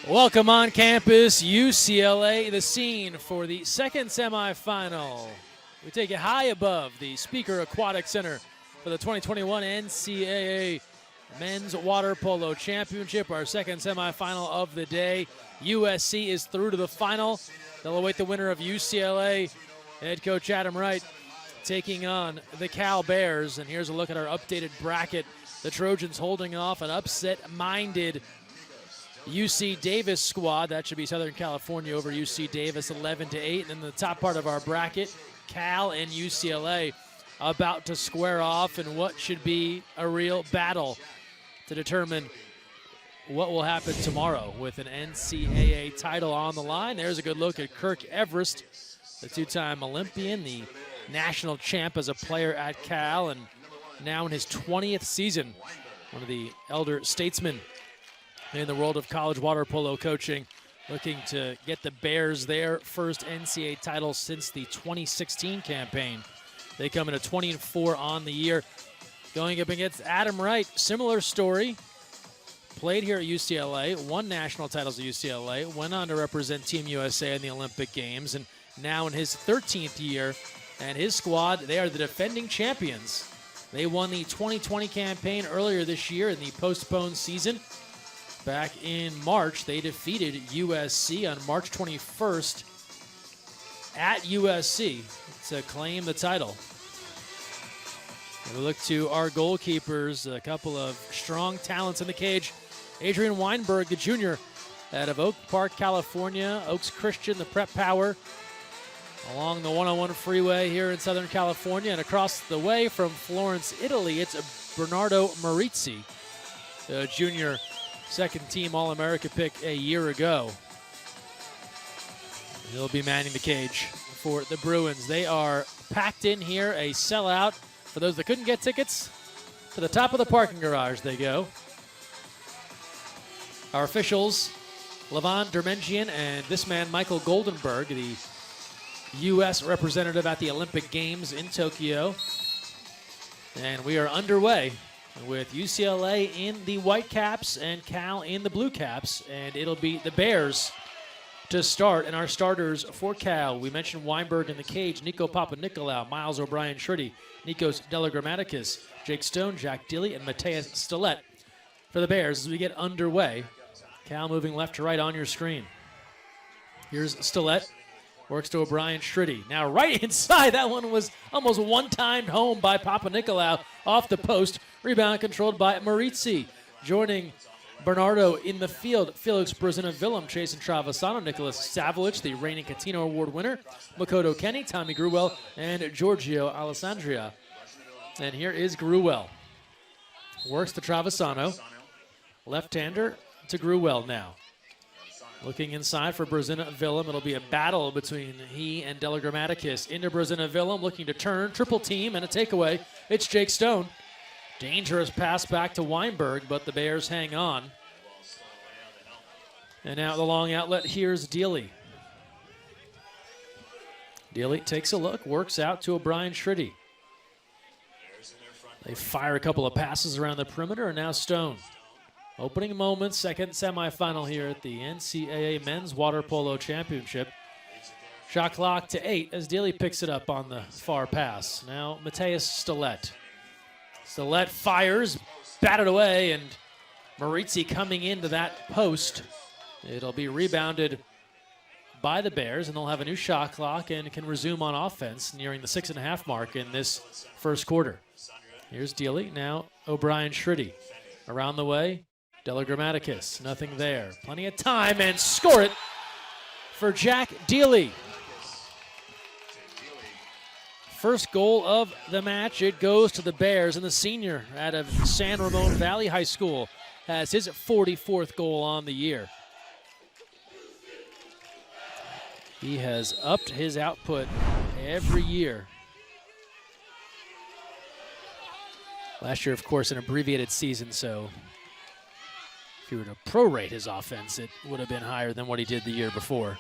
Welcome on campus, UCLA, the scene for the second semifinal. We take it high above the Speaker Aquatic Center for the 2021 NCAA Men's Water Polo Championship, our second semifinal of the day. USC is through to the final. They'll await the winner of UCLA. Head coach Adam Wright taking on the Cal Bears. And here's a look at our updated bracket. The Trojans holding off an upset-minded UC Davis squad. That should be Southern California over UC Davis 11-8. And in the top part of our bracket, Cal and UCLA about to square off in what should be a real battle to determine what will happen tomorrow with an NCAA title on the line. There's a good look at Kirk Everest, the two-time Olympian, the national champ as a player at Cal, and now in his 20th season, one of the elder statesmen in the world of college water polo coaching, looking to get the Bears their first NCAA title since the 2016 campaign. They come in at 20-4 on the year. Going up against Adam Wright, similar story. Played here at UCLA, won national titles at UCLA, went on to represent Team USA in the Olympic Games, and now in his 13th year, and his squad, they are the defending champions. They won the 2020 campaign earlier this year in the postponed season. Back in March, they defeated USC on March 21st at USC to claim the title. And we look to our goalkeepers, a couple of strong talents in the cage. Adrian Weinberg, the junior, out of Oak Park, California. Oaks Christian, the prep power, along the 101 freeway here in Southern California. And across the way from Florence, Italy, it's Bernardo Marizzi, the junior second-team All-America pick a year ago. He'll be manning the cage for the Bruins. They are packed in here, a sellout. For those that couldn't get tickets, to the top of the parking garage they go. Our officials, Levon Dermengian and this man, Michael Goldenberg, the U.S. representative at the Olympic Games in Tokyo. And we are underway with UCLA in the white caps and Cal in the blue caps. And it'll be the Bears to start. And our starters for Cal, we mentioned Weinberg in the cage, Nico Papanikolaou, Miles O'Brien-Schritty, Nikos Delagrammatikis, Jake Stone, Jack Dilly, and Mateus Stilett for the Bears as we get underway. Cal moving left to right on your screen. Here's Stilett. Works to O'Brien-Schritty. Now right inside. That one was almost one-timed home by Papanikolaou off the post. Rebound controlled by Marizzi. Joining Bernardo in the field, Felix Brezina-Willem, Jason Travisano, Nicholas Savlich, the reigning Catino Award winner, Makoto Kenny, Tommy Gruwell, and Giorgio Alessandria. And here is Gruwell. Works to Travisano. Left-hander to Gruwell now. Looking inside for Brezina-Willem. It'll be a battle between he and Delagrammatikis. Into Brezina-Willem, looking to turn. Triple team and a takeaway. It's Jake Stone. Dangerous pass back to Weinberg, but the Bears hang on. And now the long outlet, here's Dealey. Dealey takes a look, works out to O'Brien-Schritty. They fire a couple of passes around the perimeter, and now Stone. Opening moments, second semifinal here at the NCAA Men's Water Polo Championship. Shot clock to 8 as Dealey picks it up on the far pass. Now Mateus Stilett. Stilett fires, batted away, and Marizzi coming into that post. It'll be rebounded by the Bears, and they'll have a new shot clock and can resume on offense nearing the 6.5 mark in this first quarter. Here's Dealey, now O'Brien-Schritty. Around the way, Delagrammatikis, nothing there. Plenty of time, and score it for Jack Dealey. First goal of the match, it goes to the Bears, and the senior out of San Ramon Valley High School has his 44th goal on the year. He has upped his output every year. Last year, of course, an abbreviated season, so if you were to prorate his offense, it would have been higher than what he did the year before.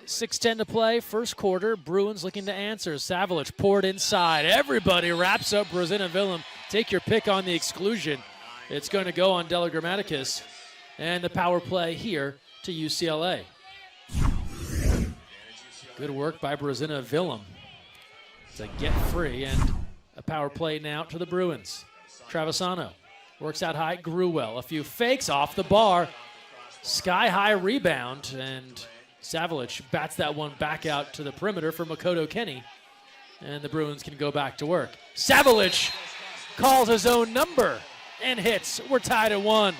6:10 to play, first quarter. Bruins looking to answer. Savlich poured inside. Everybody wraps up Brezina-Willem. Take your pick on the exclusion. It's going to go on Della Grammaticus, and the power play here to UCLA. Good work by Brezina Willem to get free, and a power play now to the Bruins. Travisano works out high, Gruwell. A few fakes off the bar. Sky-high rebound, and Savlich bats that one back out to the perimeter for Makoto Kenny, and the Bruins can go back to work. Savlich calls his own number and hits. We're tied at 1.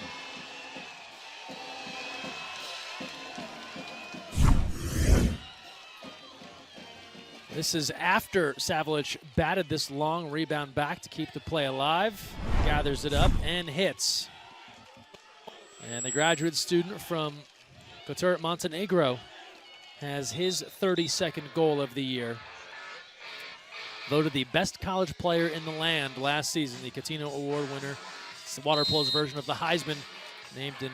This is after Savlich batted this long rebound back to keep the play alive. Gathers it up and hits. And the graduate student from Kotor, Montenegro, has his 32nd goal of the year. Voted the best college player in the land last season, the Catino Award winner. It's the water polo's version of the Heisman, named in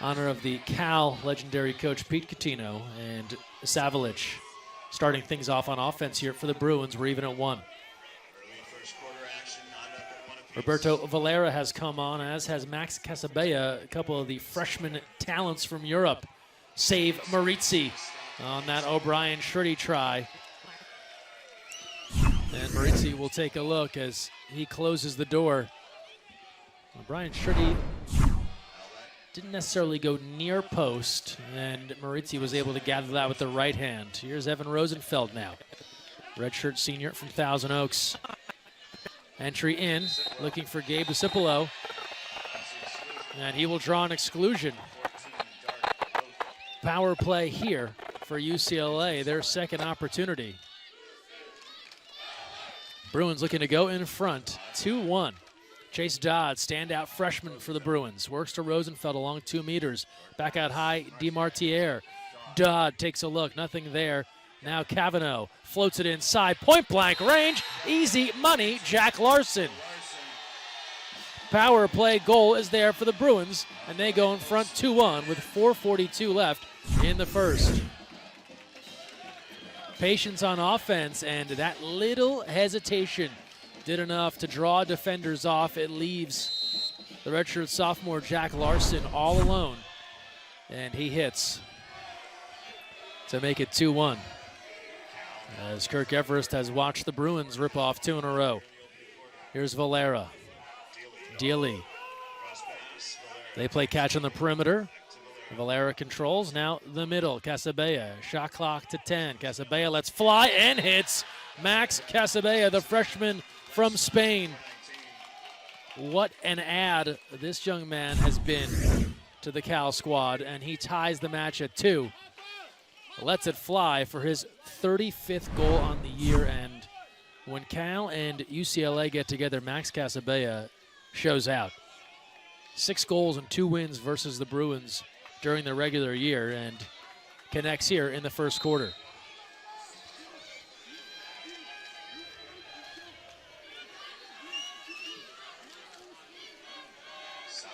honor of the Cal legendary coach Pete Catino. And Savlich starting things off on offense here for the Bruins. We're even at 1. Roberto Valera has come on, as has Max Casabella, a couple of the freshman talents from Europe. Save Maritzi on that O'Brien Shreddy try. And Maritzi will take a look as he closes the door. O'Brien Shreddy didn't necessarily go near post, and Maritzi was able to gather that with the right hand. Here's Evan Rosenfeld now. Redshirt senior from Thousand Oaks. Entry in, looking for Gabe DiCipolo. And he will draw an exclusion. Power play here for UCLA, their second opportunity. Bruins looking to go in front, 2-1. Chase Dodd, standout freshman for the Bruins. Works to Rosenfeld along 2 meters. Back out high, DeMartiere. Dodd takes a look, nothing there. Now Cavanaugh floats it inside, point blank range, easy money, Jack Larson. Power play goal is there for the Bruins, and they go in front 2-1 with 4:42 left in the first. Patience on offense, and that little hesitation did enough to draw defenders off. It leaves the redshirt sophomore Jack Larson all alone, and he hits to make it 2-1. As Kirk Everest has watched the Bruins rip off 2 in a row. Here's Valera. Dealey. They play catch on the perimeter. Valera controls. Now the middle. Casabella. Shot clock to 10. Casabella lets fly and hits. Max Casabella, the freshman from Spain. What an add this young man has been to the Cal squad, and he ties the match at 2. Lets it fly for his 35th goal on the year, and when Cal and UCLA get together, Max Casabella shows out. 6 goals and 2 wins versus the Bruins during the regular year, and connects here in the first quarter.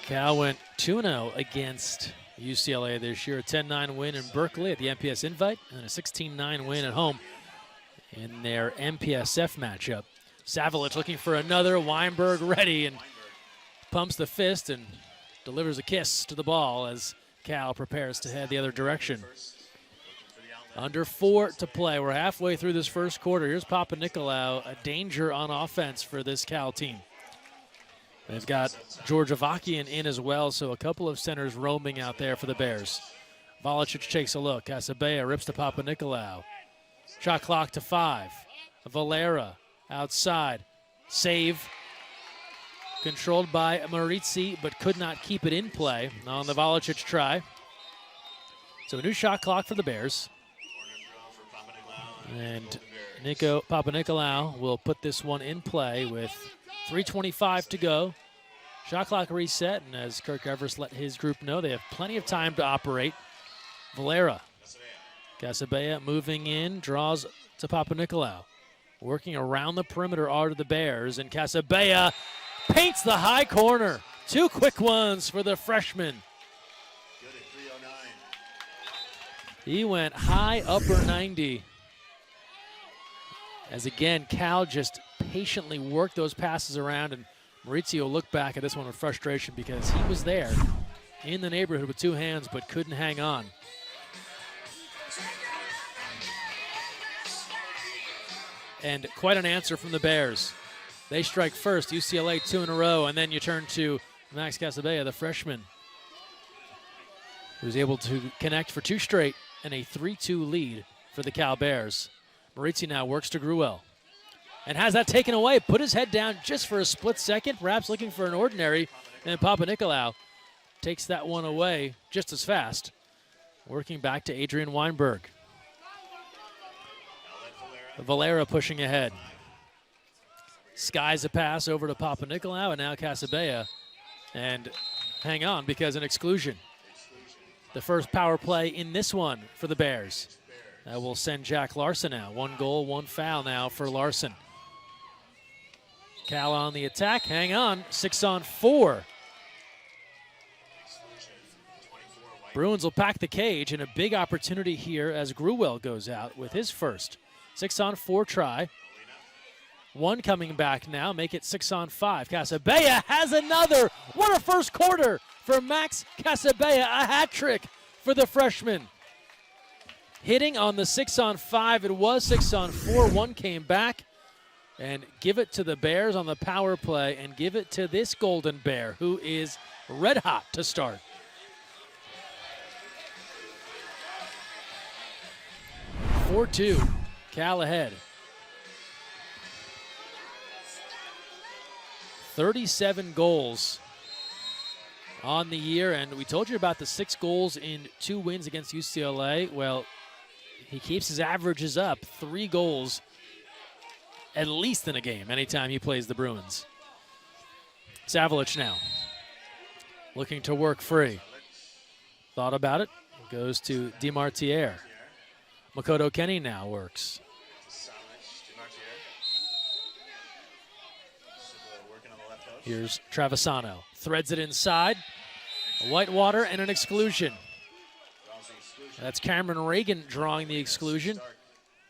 Cal went 2-0 against UCLA this year, a 10-9 win in Berkeley at the MPS Invite, and a 16-9 win at home in their MPSF matchup. Savlich looking for another, Weinberg ready, and pumps the fist and delivers a kiss to the ball as Cal prepares to head the other direction. Under 4 to play. We're halfway through this first quarter. Here's Papanikolaou, a danger on offense for this Cal team. They've got George Avakian in as well, so a couple of centers roaming out there for the Bears. Volicic takes a look. Casabella rips to Papanikolaou. Shot clock to 5. Valera outside. Save. Controlled by Maritzi, but could not keep it in play on the Volicic try. So a new shot clock for the Bears. And Nico Papanikolaou will put this one in play with 3:25 to go. Shot clock reset, and as Kirk Everest let his group know, they have plenty of time to operate. Valera. Casabella moving in, draws to Papanikolaou. Working around the perimeter are the Bears, and Casabella paints the high corner. 2 quick ones for the freshman. He went high upper 90. As again, Cal just patiently worked those passes around and Maurizio will look back at this one with frustration because he was there in the neighborhood with two hands but couldn't hang on. And quite an answer from the Bears. They strike first, UCLA 2 in a row, and then you turn to Max Casabella, the freshman, who's able to connect for 2 straight and a 3-2 lead for the Cal Bears. Maurizio now works to Gruel and has that taken away. Put his head down just for a split second, perhaps looking for an ordinary, and Papanikolaou takes that one away just as fast. Working back to Adrian Weinberg. Valera pushing ahead. Skies a pass over to Papanikolaou, and now Casabella. And hang on, because an exclusion. The first power play in this one for the Bears. That will send Jack Larson out. 1 goal, 1 foul now for Larson. Cal on the attack. Hang on. 6-on-4. Bruins will pack the cage, and a big opportunity here as Gruel goes out with his first 6-on-4 try. 1 coming back now, make it 6-on-5. Casabella has another. What a first quarter for Max Casabella, a hat trick for the freshman. Hitting on the 6-on-5, it was 6-on-4. 1 came back, and give it to the Bears on the power play, and give it to this Golden Bear, who is red hot to start. (4-2), Cal ahead. 37 goals on the year, and we told you about the 6 goals in 2 wins against UCLA. Well, he keeps his averages up. 3 goals at least in a game anytime he plays the Bruins. Savlich now looking to work free. Thought about it. Goes to DeMartiere. Makoto Kenny now works. Here's Travisano. Threads it inside. A Whitewater and an exclusion. That's Cameron Reagan drawing the exclusion.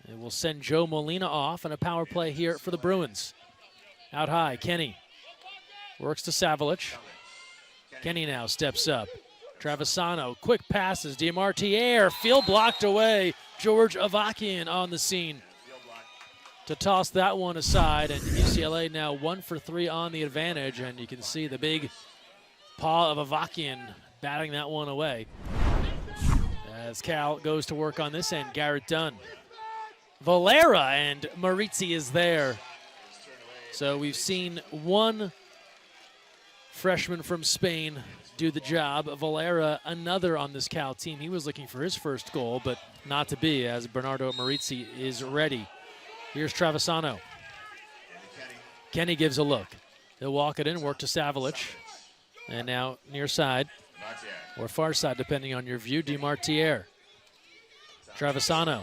It will send Joe Molina off, and a power play here for the Bruins. Out high, Kenny works to Savlich. Kenny now steps up. Travisano, quick passes. DeMartiere, field blocked away. George Avakian on the scene to toss that one aside, and UCLA now 1 for 3 on the advantage, and you can see the big paw of Avakian batting that one away. As Cal goes to work on this end, Garrett Dunn. Valera, and Maritzi is there. So we've seen 1 freshman from Spain do the job. Valera, another on this Cal team. He was looking for his first goal, but not to be, as Bernardo Maritzi is ready. Here's Travisano. Kenny gives a look. He'll walk it in, work to Savlich. And now near side, or far side, depending on your view, DeMartiere. Travisano.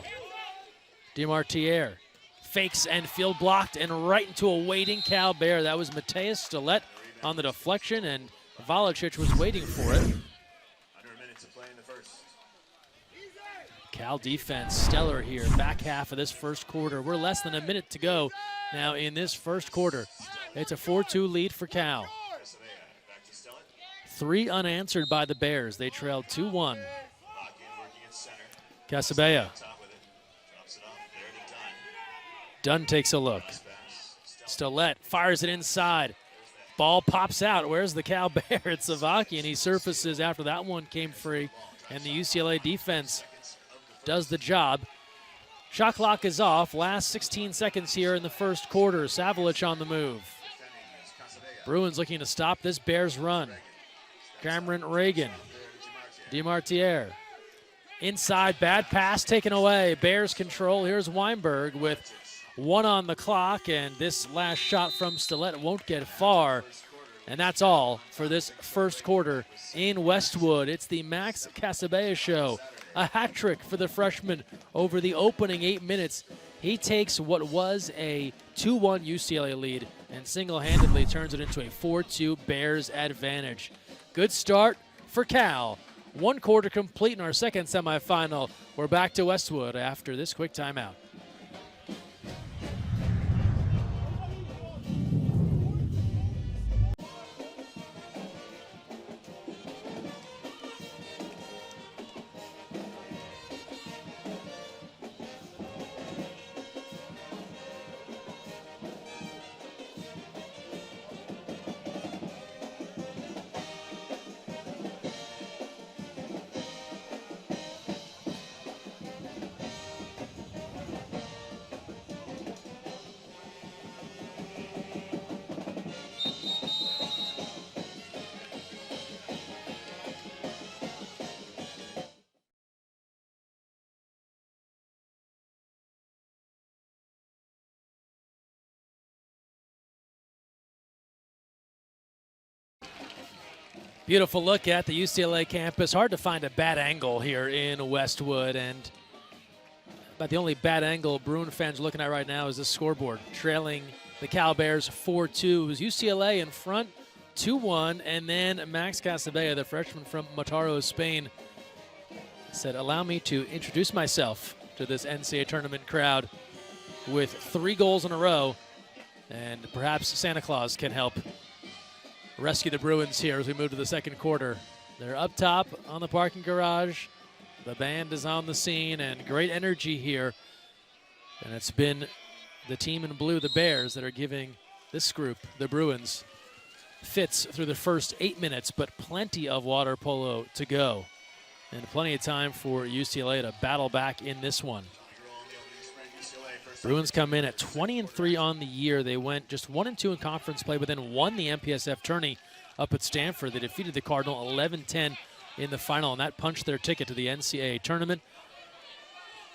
DeMartiere fakes and field blocked and right into a waiting Cal Bear. That was Mateus Stilett on the deflection, and Valicic was waiting for it. Under a minute to play in the first. Cal defense stellar here, back half of this first quarter. We're less than a minute to go now in this first quarter. It's a 4-2 lead for Cal. 3 unanswered by the Bears. They trailed 2-1. Casabella. Dunn takes a look. Stilett fires it inside. Ball pops out. Where's the Cal Bear? It's Savaki, and he surfaces after that one came free, and the UCLA defense does the job. Shot clock is off. Last 16 seconds here in the first quarter. Savlich on the move. Bruins looking to stop this Bears run. Cameron Reagan. DeMartiere. Inside, bad pass taken away. Bears control. Here's Weinberg with 1 on the clock, and this last shot from Stilett won't get far. And that's all for this first quarter in Westwood. It's the Max Casabella show. A hat trick for the freshman over the opening 8 minutes. He takes what was a 2-1 UCLA lead and single-handedly turns it into a 4-2 Bears advantage. Good start for Cal. 1 quarter complete in our second semifinal. We're back to Westwood after this quick timeout. Beautiful look at the UCLA campus. Hard to find a bad angle here in Westwood, and about the only bad angle Bruin fans are looking at right now is the scoreboard, trailing the Cal Bears 4-2. It was UCLA in front 2-1, and then Max Casabella, the freshman from Mataró, Spain, said, "Allow me to introduce myself to this NCAA tournament crowd with 3 goals in a row, and perhaps Santa Claus can help rescue the Bruins here as we move to the second quarter." They're up top on the parking garage. The band is on the scene, and great energy here. And it's been the team in blue, the Bears, that are giving this group, the Bruins, fits through the first 8 minutes, but plenty of water polo to go. And plenty of time for UCLA to battle back in this one. Bruins come in at 20-3 on the year. They went just 1-2 in conference play, but then won the MPSF tourney up at Stanford. They defeated the Cardinal 11-10 in the final, and that punched their ticket to the NCAA tournament.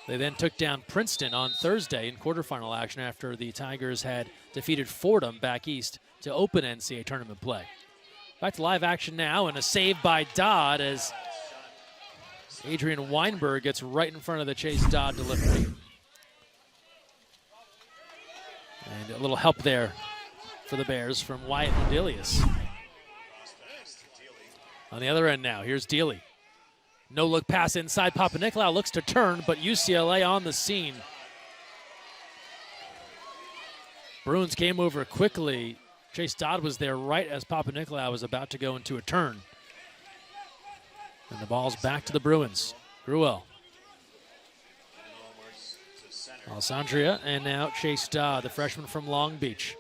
They then took down Princeton on Thursday in quarterfinal action after the Tigers had defeated Fordham back east to open NCAA tournament play. Back to live action now, and a save by Dodd as Adrian Weinberg gets right in front of the Chase Dodd delivery. And a little help there for the Bears from Wyatt Mundelius. On the other end now, here's Dealey. No-look pass inside. Papanikolaou looks to turn, but UCLA on the scene. Bruins came over quickly. Chase Dodd was there right as Papanikolaou was about to go into a turn. And the ball's back to the Bruins. Gruel. Alessandria, and now Chase Dodd, the freshman from Long Beach.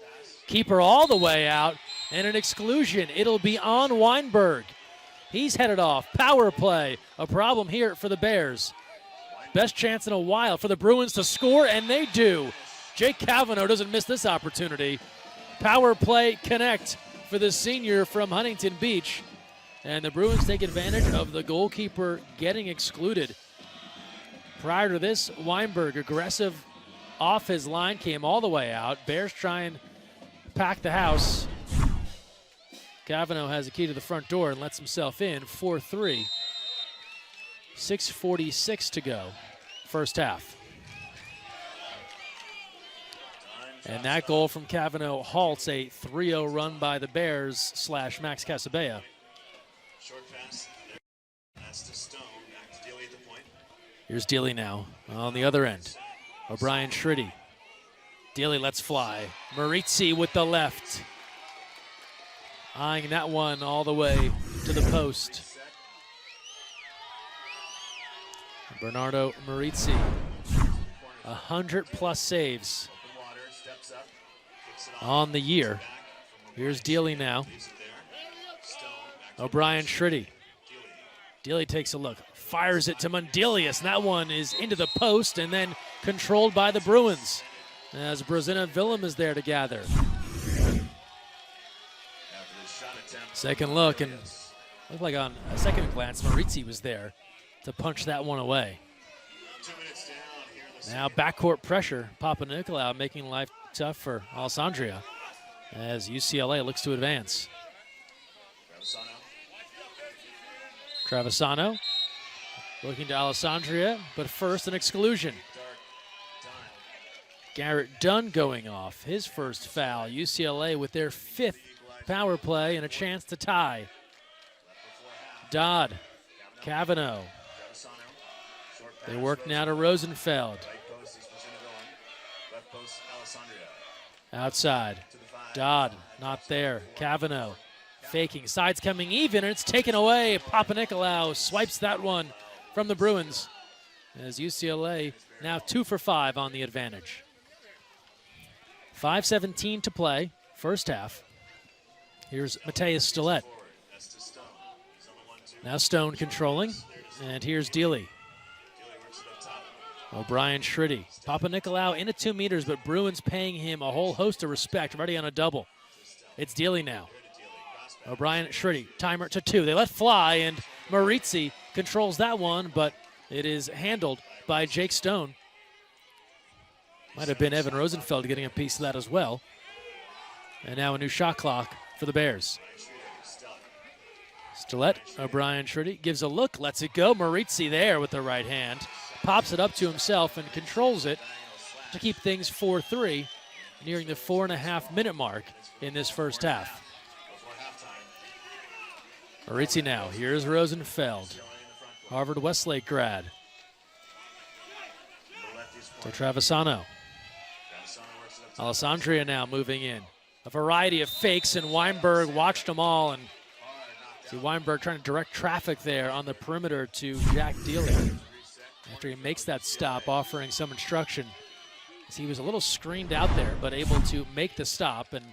Keeper all the way out, and an exclusion. It'll be on Weinberg. He's headed off. Power play. A problem here for the Bears. Best chance in a while for the Bruins to score, and they do. Jake Cavanaugh doesn't miss this opportunity. Power play connect for the senior from Huntington Beach. And the Bruins take advantage of the goalkeeper getting excluded. Prior to this, Weinberg, aggressive off his line, came all the way out. Bears try and pack the house. Cavanaugh has a key to the front door and lets himself in. 4-3. 6:46 to go. First half. And that goal from Cavanaugh halts a 3-0 run by the Bears / Max Casabella. Short pass. That's to Stone. Back to Dealey at the point. Here's Dealey now on the other end. O'Brien Shriddy. Dealey lets fly. Maritzi with the left. Eyeing that one all the way to the post. Bernardo Maritzi. 100+ saves on the year. Here's Dealey now. O'Brien Shriddy. Dealey takes a look. Fires it to Mundelius, and that one is into the post and then controlled by the Bruins as Brozina Willem is there to gather. Second look, and looked like on a second glance, Maritzi was there to punch that one away. Now backcourt pressure. Papanikolaou making life tough for Alessandria as UCLA looks to advance. Travisano looking to Alessandria, but first an exclusion. Garrett Dunn going off, his first foul. UCLA with their 5th power play and a chance to tie. Dodd, Cavanaugh. They work now to Rosenfeld. Outside, Dodd not there. Cavanaugh faking, sides coming even, and it's taken away. Papanikolaou swipes that one from the Bruins as UCLA now 2 for 5 on the advantage. 5:17 to play, first half. Here's Mateus Stillett. Now Stone controlling, and here's Dealey. O'Brien Shriddy. Papanikolaou in at 2 meters, but Bruins paying him a whole host of respect, ready on a double. It's Dealey now. O'Brien Shriddy, timer to 2. They let fly, and Maritzi controls that one, but it is handled by Jake Stone. Might have been Evan Rosenfeld getting a piece of that as well. And now a new shot clock for the Bears. Stillett, O'Brien Shritty gives a look, lets it go. Maurizi there with the right hand. Pops it up to himself and controls it to keep things 4-3, nearing the 4.5-minute mark in this first half. Maurizi now, here's Rosenfeld, Harvard Westlake grad. To Travisano. Alessandria now moving in. A variety of fakes, and Weinberg watched them all, and see Weinberg trying to direct traffic there on the perimeter to Jack Dealey. After he makes that stop, offering some instruction, as he was a little screened out there, but able to make the stop, and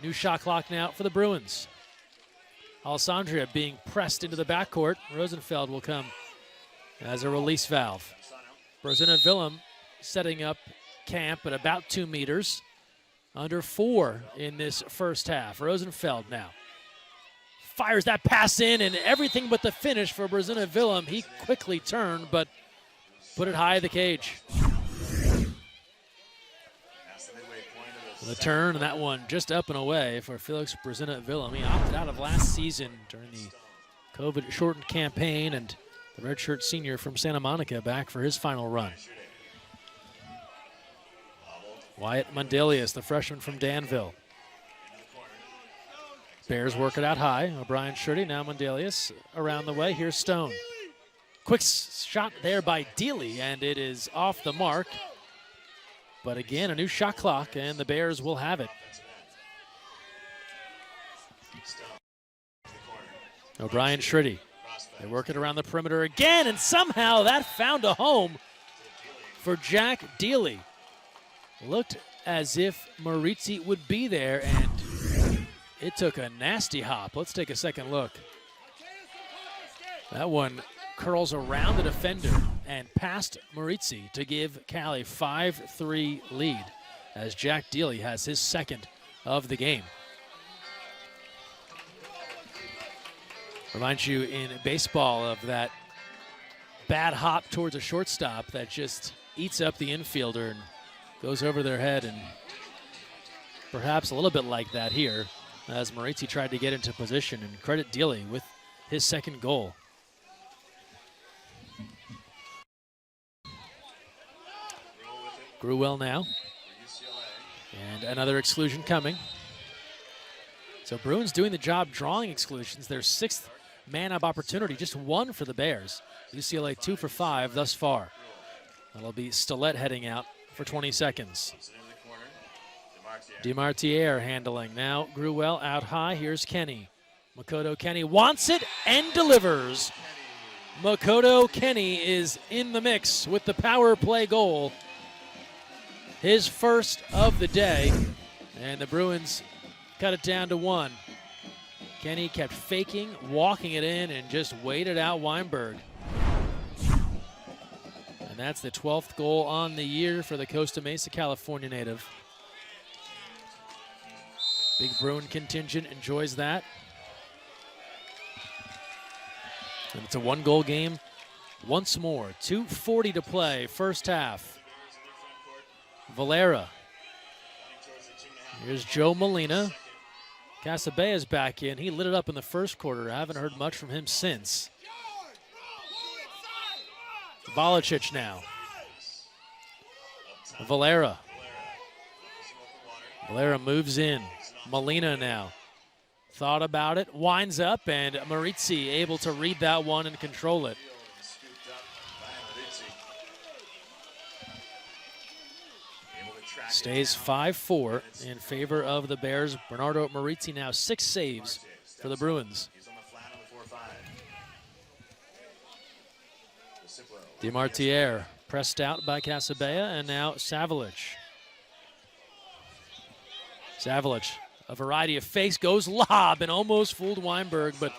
new shot clock now for the Bruins. Alessandria being pressed into the backcourt. Rosenfeld will come as a release valve. Brosina Willem setting up camp at about 2 meters, under 4 in this first half. Rosenfeld now fires that pass in, and everything but the finish for Brosina Willem. He quickly turned, but put it high of the cage. The turn, and that one just up and away for Felix Brosina Willem. He opted out of last season during the COVID-shortened campaign, and the redshirt senior from Santa Monica back for his final run. Wyatt Mundelius, the freshman from Danville. Bears work it out high. O'Brien Shritty, now Mundelius around the way. Here's Stone. Quick shot there by Dealey, and it is off the mark. But again, a new shot clock, and the Bears will have it. O'Brien Shritty. They work it around the perimeter again, and somehow that found a home for Jack Dealey. Looked as if Maurizi would be there, and it took a nasty hop. Let's take a second look. That one curls around the defender and past Maurizi to give Cal a 5-3 lead, as Jack Dealey has his second of the game. Reminds you in baseball of that bad hop towards a shortstop that just eats up the infielder and goes over their head, and perhaps a little bit like that here as Maurizi tried to get into position, and credit Dealey with his second goal. Gruel now, and another exclusion coming. So Bruins doing the job drawing exclusions. Their 6th man-up opportunity, just 1 for the Bears. UCLA 2 for 5 thus far. That'll be Stillett heading out for 20 seconds. DeMartiere handling. Now Gruel out high. Here's Kenny. Makoto Kenny wants it and delivers. Makoto Kenny is in the mix with the power play goal. His first of the day, and the Bruins cut it down to 1. Kenny kept faking, walking it in, and just waited out Weinberg. And that's the 12th goal on the year for the Costa Mesa, California native. Big Bruin contingent enjoys that. And it's a 1-goal game once more. 2:40 to play, first half. Valera. Here's Joe Molina. Casabella's back in. He lit it up in the first quarter. I haven't heard much from him since. Volicic now. Valera. Valera moves in. Molina now. Thought about it, winds up, and Maurizi able to read that one and control it. Stays 5-4 in favor of the Bears. Bernardo Maurizi now 6 saves for the Bruins. DeMartiere pressed out by Casabella, and now Savalic. Savalic, a variety of fakes, goes lob and almost fooled Weinberg, but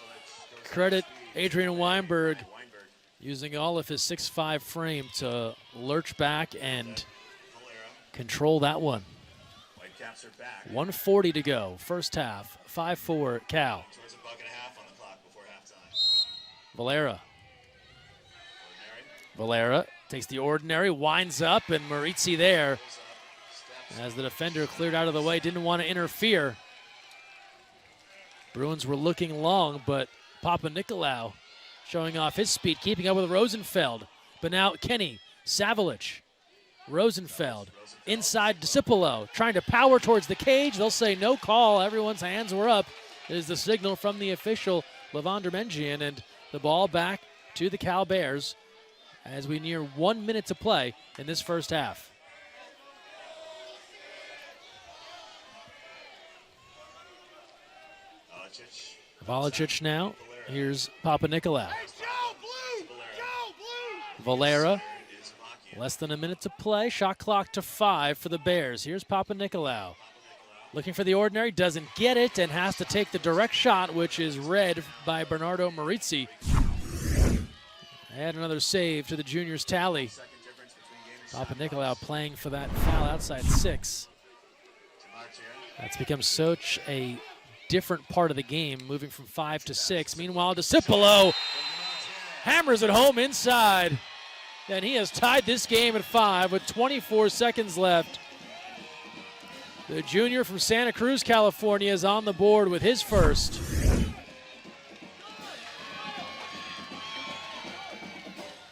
credit Adrian Weinberg using all of his 6'5" frame to lurch back and control that one. 1:40 to go, first half, 5-4 Cal. Valera. Valera takes the ordinary, winds up, and Maurizi there as the defender cleared out of the way, didn't want to interfere. Bruins were looking long, but Papa Nicolau showing off his speed, keeping up with Rosenfeld. But now Kenny, Savlich, Rosenfeld, inside Discipolo, trying to power towards the cage. They'll say no call. Everyone's hands were up. It is the signal from the official, Levon Dermengian, and the ball back to the Cal Bears as we near 1 minute to play in this first half. Valicic now. Here's Papa Nicolau. Valera, less than a minute to play. Shot clock to 5 for the Bears. Here's Papa Nicolau. Looking for the ordinary, doesn't get it, and has to take the direct shot, which is read by Bernardo Marizzi. Add another save to the juniors' tally. Papa Nicolau playing for that foul outside 6. That's become such a different part of the game, moving from 5 to 6. Meanwhile, Discipolo hammers it home inside. And he has tied this game at 5 with 24 seconds left. The junior from Santa Cruz, California is on the board with his first.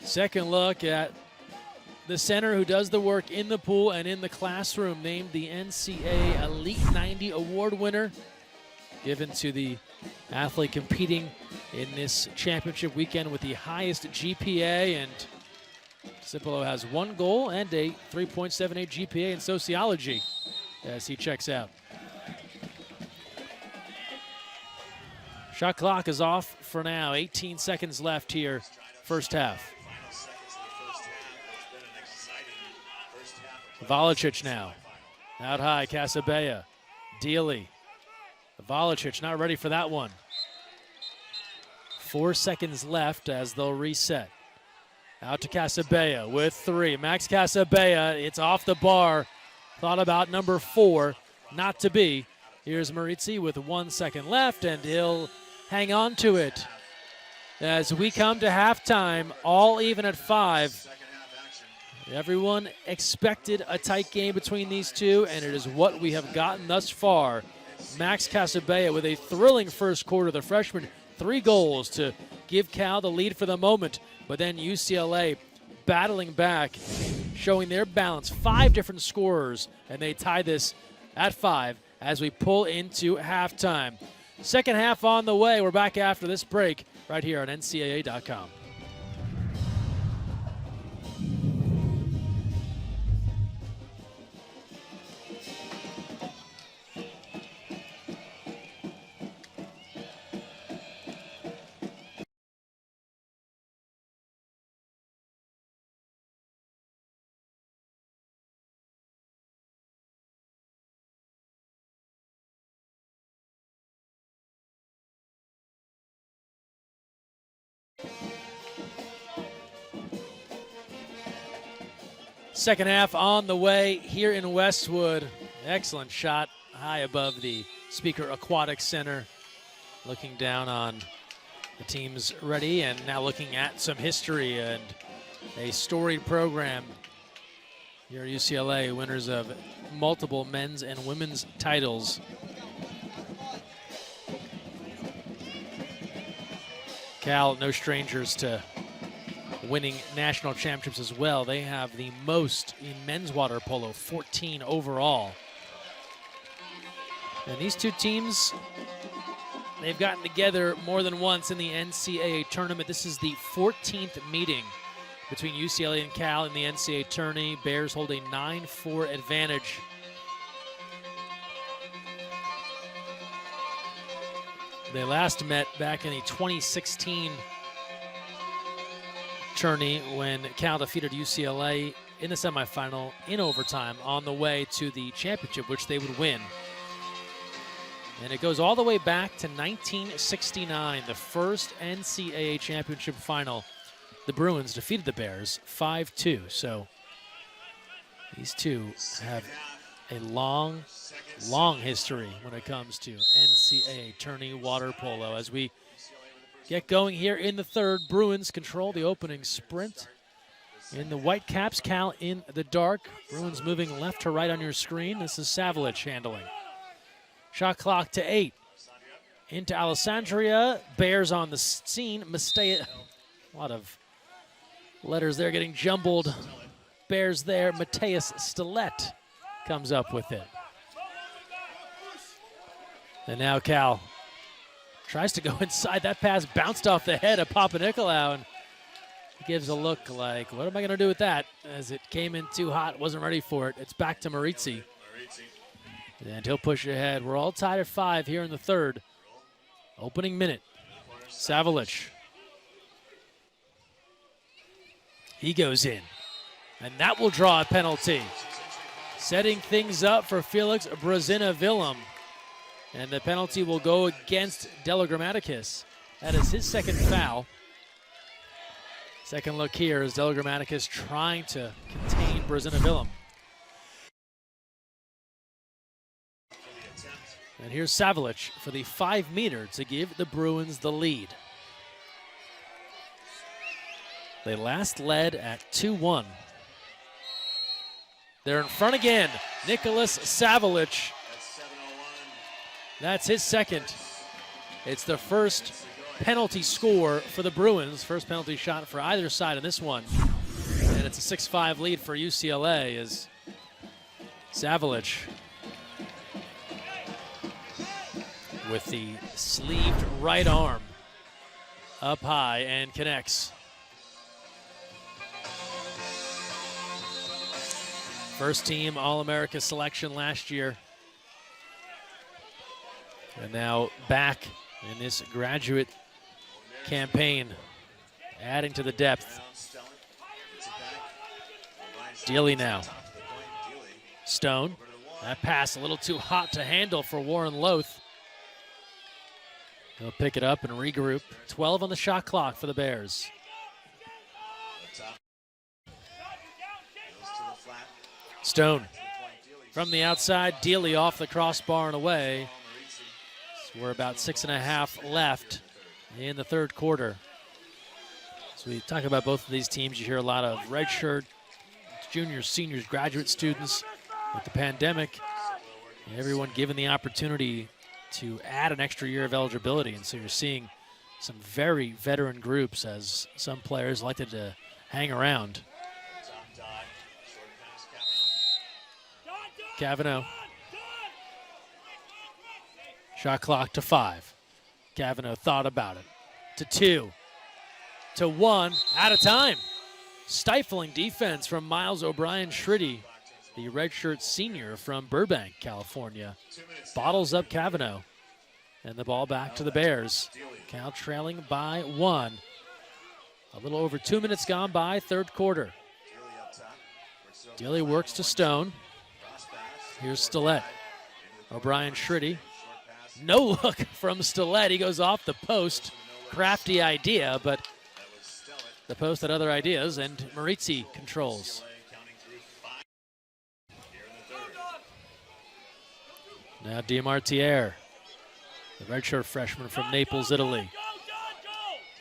Second look at the center who does the work in the pool and in the classroom, named the NCAA Elite 90 Award winner, given to the athlete competing in this championship weekend with the highest GPA. And Discipolo has 1 goal and a 3.78 GPA in sociology as he checks out. Shot clock is off for now. 18 seconds left here, first half. Valicic now. Out high, Casabella. Dealey. Valicic not ready for that one. 4 seconds left as they'll reset. Out to Casabella with 3. Max Casabella, it's off the bar. Thought about number 4, not to be. Here's Marizzi with 1 second left, and he'll hang on to it. As we come to halftime, all even at 5. Everyone expected a tight game between these two, and it is what we have gotten thus far. Max Casabella with a thrilling first quarter. The freshman, 3 goals to give Cal the lead for the moment, but then UCLA battling back, showing their balance. 5 different scorers, and they tie this at 5 as we pull into halftime. Second half on the way. We're back after this break right here on NCAA.com. Second half on the way here in Westwood. Excellent shot high above the Speaker Aquatic Center. Looking down on the teams ready, and now looking at some history and a storied program here at UCLA, winners of multiple men's and women's titles. Cal, no strangers to winning national championships as well. They have the most in men's water polo, 14 overall. And these two teams, they've gotten together more than once in the NCAA tournament. This is the 14th meeting between UCLA and Cal in the NCAA tourney. Bears hold a 9-4 advantage. They last met back in the 2016 tourney when Cal defeated UCLA in the semifinal in overtime on the way to the championship, which they would win. And it goes all the way back to 1969, the first NCAA championship final. The Bruins defeated the Bears 5-2. So these two have a long, long history when it comes to NCAA tourney water polo. As we get going here in the third, Bruins control the opening sprint. In the white caps, Cal in the dark. Bruins moving left to right on your screen. This is Savlich handling. Shot clock to 8. into Alessandria. Bears on the scene. A lot of letters there getting jumbled. Bears there. Mateus Stilett comes up with it. And now Cal tries to go inside. That pass bounced off the head of Papanikolaou, and he gives a look like, what am I going to do with that? As it came in too hot, wasn't ready for it. It's back to Maritzi. And he'll push it ahead. We're all tied at 5 here in the third. Opening minute. Savalic. He goes in. And that will draw a penalty. Setting things up for Felix Brazina-Willem. And the penalty will go against Delagrammaticus. That is his second foul. Second look here is Delagrammaticus trying to contain Brazina-Willem. And here's Savalic for the 5-meter to give the Bruins the lead. They last led at 2-1. They're in front again. Nicholas Savalic. That's his second. It's the first penalty score for the Bruins. First penalty shot for either side in this one. And it's a 6-5 lead for UCLA as Savalic with the sleeved right arm up high and connects. First team All-America selection last year. And now back in this graduate campaign, adding to the depth. Dealey now. Stone. That pass a little too hot to handle for Warren Loth. He'll pick it up and regroup. 12 on the shot clock for the Bears. Stone from the outside. Dealey off the crossbar and away. So we're about 6.5 left in the third quarter. So we talk about both of these teams. You hear a lot of redshirt, juniors, seniors, graduate students. With the pandemic, everyone given the opportunity to add an extra year of eligibility. And so you're seeing some very veteran groups as some players elected to hang around. Cavanaugh. Shot clock to 5. Cavanaugh thought about it. To 2. To 1. Out of time. Stifling defense from Miles O'Brien-Shriddy, the redshirt senior from Burbank, California. Bottles up Cavanaugh. And the ball back to the Bears. Cal trailing by 1. A little over 2 minutes gone by, third quarter. Dealey works to Stone. Here's Stilett. O'Brien-Shriddy. No look from Stilett. He goes off the post. Crafty idea, but the post had other ideas, and Maritzi controls. Now Diamartiere, the redshirt freshman from Naples, Italy.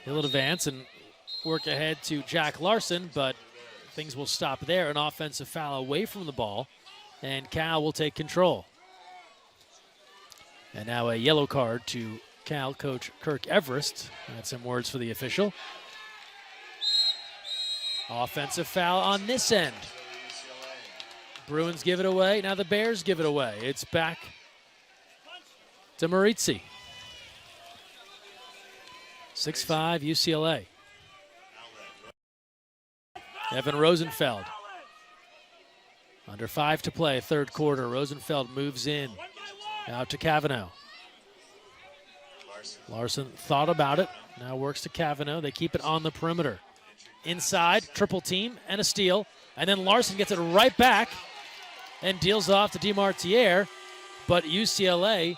He'll advance and work ahead to Jack Larson, but things will stop there. An offensive foul away from the ball, and Cal will take control. And now a yellow card to Cal coach Kirk Everest. That's some words for the official. Offensive foul on this end. Bruins give it away. Now the Bears give it away. It's back to Maritzi. 6-5 UCLA. Evan Rosenfeld. Under 5 to play, third quarter. Rosenfeld moves in. Out to Cavanaugh. Larson thought about it. Now works to Cavanaugh. They keep it on the perimeter. Inside, triple team and a steal. And then Larson gets it right back and deals off to Diamartiere. But UCLA,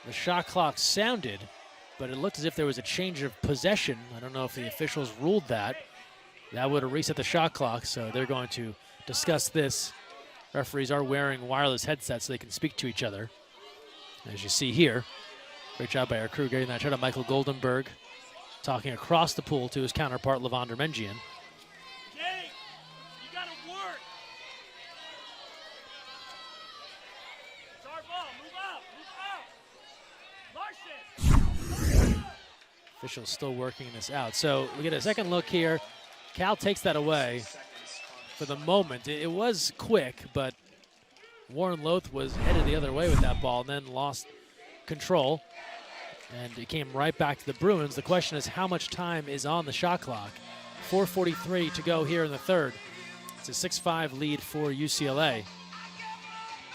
the shot clock sounded, but it looked as if there was a change of possession. I don't know if the officials ruled that. That would have reset the shot clock, so they're going to discuss this. Referees are wearing wireless headsets so they can speak to each other. As you see here, great job by our crew getting that shot of Michael Goldenberg, talking across the pool to his counterpart, Lavander Menjian. Jake, you gotta work. It's our ball, move up, move up. Officials still working this out. So we get a second look here. Cal takes that away for the moment. It was quick, but Warren Loth was headed the other way with that ball and then lost control. And it came right back to the Bruins. The question is, how much time is on the shot clock? 4:43 to go here in the third. It's a 6-5 lead for UCLA.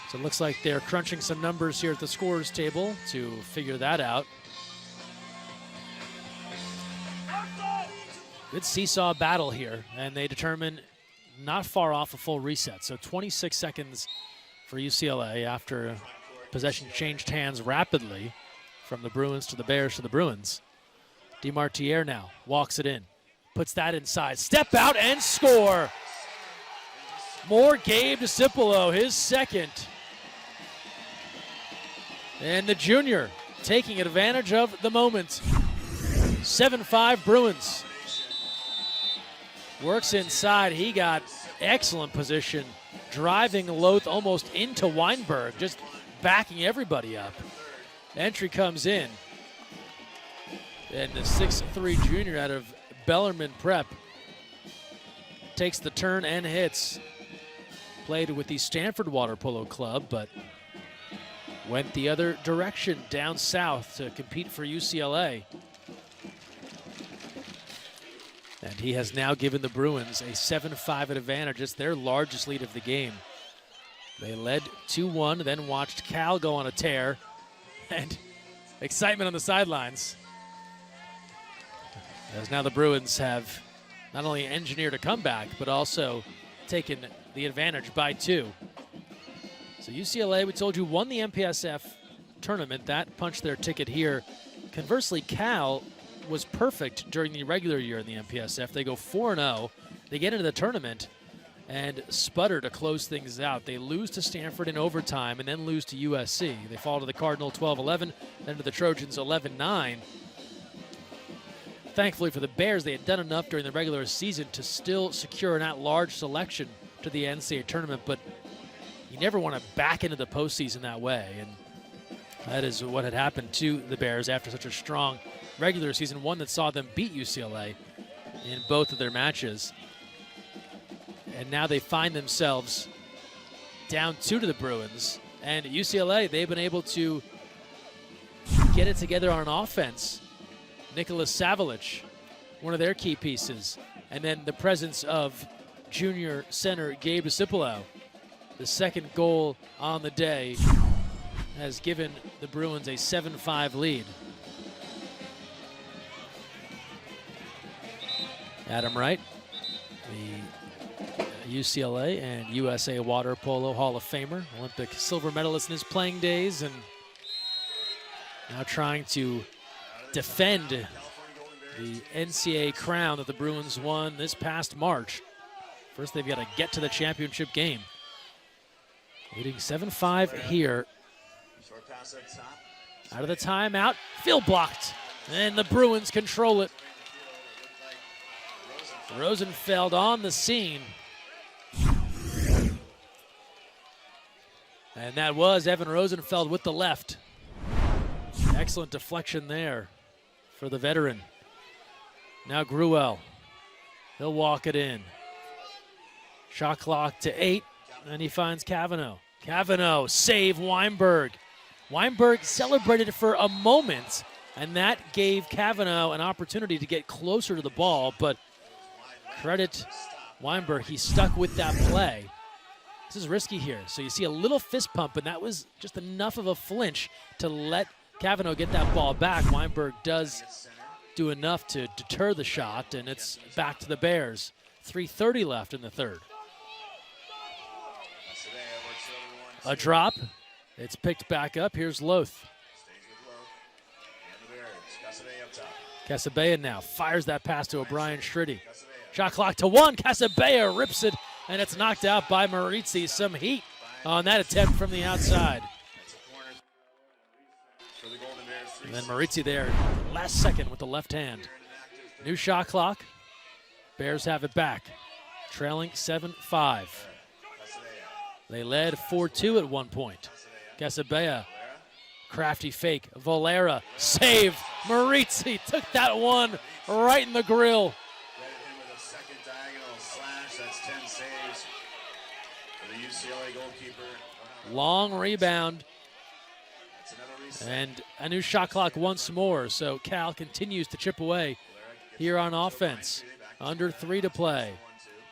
So it looks like they're crunching some numbers here at the scorers table to figure that out. Good seesaw battle here, and they determine not far off a full reset. So 26 seconds for UCLA after possession changed hands rapidly from the Bruins to the Bears to the Bruins. DeMartiere now walks it in, puts that inside, step out and score. More Gabe DiCipolo, his second. And the junior taking advantage of the moment. 7-5 Bruins. Works inside. He got excellent position, driving Loth almost into Weinberg, just backing everybody up. Entry comes in. And the 6'3 junior out of Bellarmine Prep takes the turn and hits. Played with the Stanford Water Polo Club, but went the other direction down south to compete for UCLA. And he has now given the Bruins a 7-5 advantage. It's their largest lead of the game. They led 2-1, then watched Cal go on a tear. And excitement on the sidelines, as now the Bruins have not only engineered a comeback, but also taken the advantage by 2. So UCLA, we told you, won the MPSF tournament. That punched their ticket here. Conversely, Cal was perfect during the regular year in the MPSF. They go 4-0. They get into the tournament and sputter to close things out. They lose to Stanford in overtime and then lose to USC. They fall to the Cardinal 12-11, then to the Trojans 11-9. Thankfully for the Bears, they had done enough during the regular season to still secure an at-large selection to the NCAA tournament, but you never want to back into the postseason that way, and that is what had happened to the Bears after such a strong regular season, one that saw them beat UCLA in both of their matches. And now they find themselves down 2 to the Bruins. And UCLA, they've been able to get it together on an offense. Nicholas Savelich, one of their key pieces. And then the presence of junior center Gabe DiCipolo. The second goal on the day has given the Bruins a 7-5 lead. Adam Wright, the UCLA and USA Water Polo Hall of Famer, Olympic silver medalist in his playing days, and now trying to defend the NCAA crown that the Bruins won this past March. First, they've got to get to the championship game. Leading 7-5 here. Out of the timeout, field blocked, and the Bruins control it. Rosenfeld on the scene. And that was Evan Rosenfeld with the left. Excellent deflection there for the veteran. Now Gruel. He'll walk it in. Shot clock to 8, and he finds Cavanaugh. Cavanaugh, save Weinberg. Weinberg celebrated for a moment, and that gave Cavanaugh an opportunity to get closer to the ball, but credit Weinberg, he stuck with that play. This is risky here. So you see a little fist pump, and that was just enough of a flinch to let Cavanaugh get that ball back. Weinberg does do enough to deter the shot, and it's back to the Bears. 3:30 left in the third. A drop. It's picked back up. Here's Loth. Casabea now fires that pass to O'Brien Shriddy. Shot clock to 1. Casabea rips it, and it's knocked out by Marizzi. Some heat on that attempt from the outside. And then Marizzi there, last second with the left hand. New shot clock. Bears have it back, trailing 7-5. They led 4-2 at one point. Casabea Crafty fake. Valera. Save. Marizzi took that one right in the grill. Credit him with a second diagonal slash. That's 10 saves for the UCLA goalkeeper. Long rebound. That's another reset. And a new shot clock once more. So Cal continues to chip away here on offense. Under 3 to play.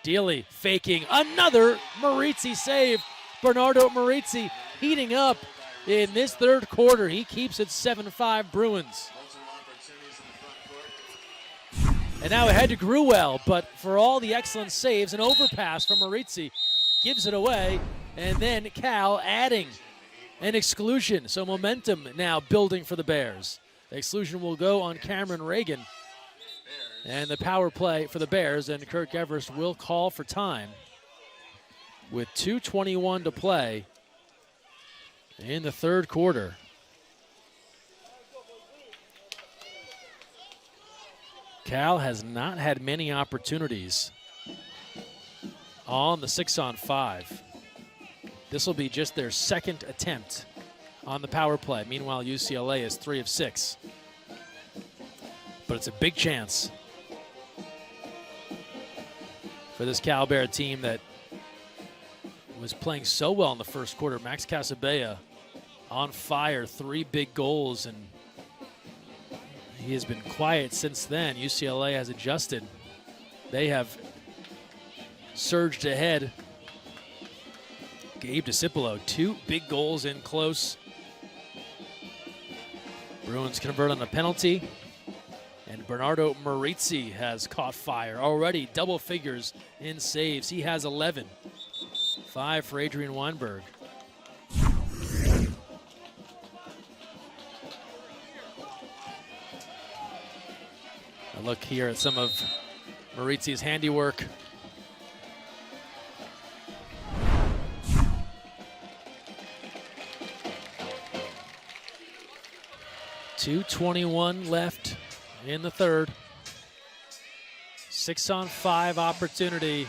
Dealey faking another Marizzi save. Bernardo Marizzi heating up in this third quarter. He keeps it 7-5 Bruins. Multiple opportunities in the front court. And now ahead to Gruel, but for all the excellent saves, an overpass from Marizzi gives it away, and then Cal adding an exclusion. So momentum now building for the Bears. The exclusion will go on Cameron Reagan. And the power play for the Bears, and Kirk Everest will call for time with 2:21 to play in the third quarter. Cal has not had many opportunities on the 6-on-5. This will be just their second attempt on the power play. Meanwhile, UCLA is 3 of 6. But it's a big chance for this Cal Bear team that was playing so well in the first quarter. Max Casabella on fire, 3 big goals, and he has been quiet since then. UCLA has adjusted. They have surged ahead. Gabe DiCipolo, 2 big goals in close. Bruins convert on a penalty. And Bernardo Marizzi has caught fire. Already double figures in saves. He has 11. 5 for Adrian Weinberg. A look here at some of Marizzi's handiwork. .221 left in the third. 6-on-5 opportunity.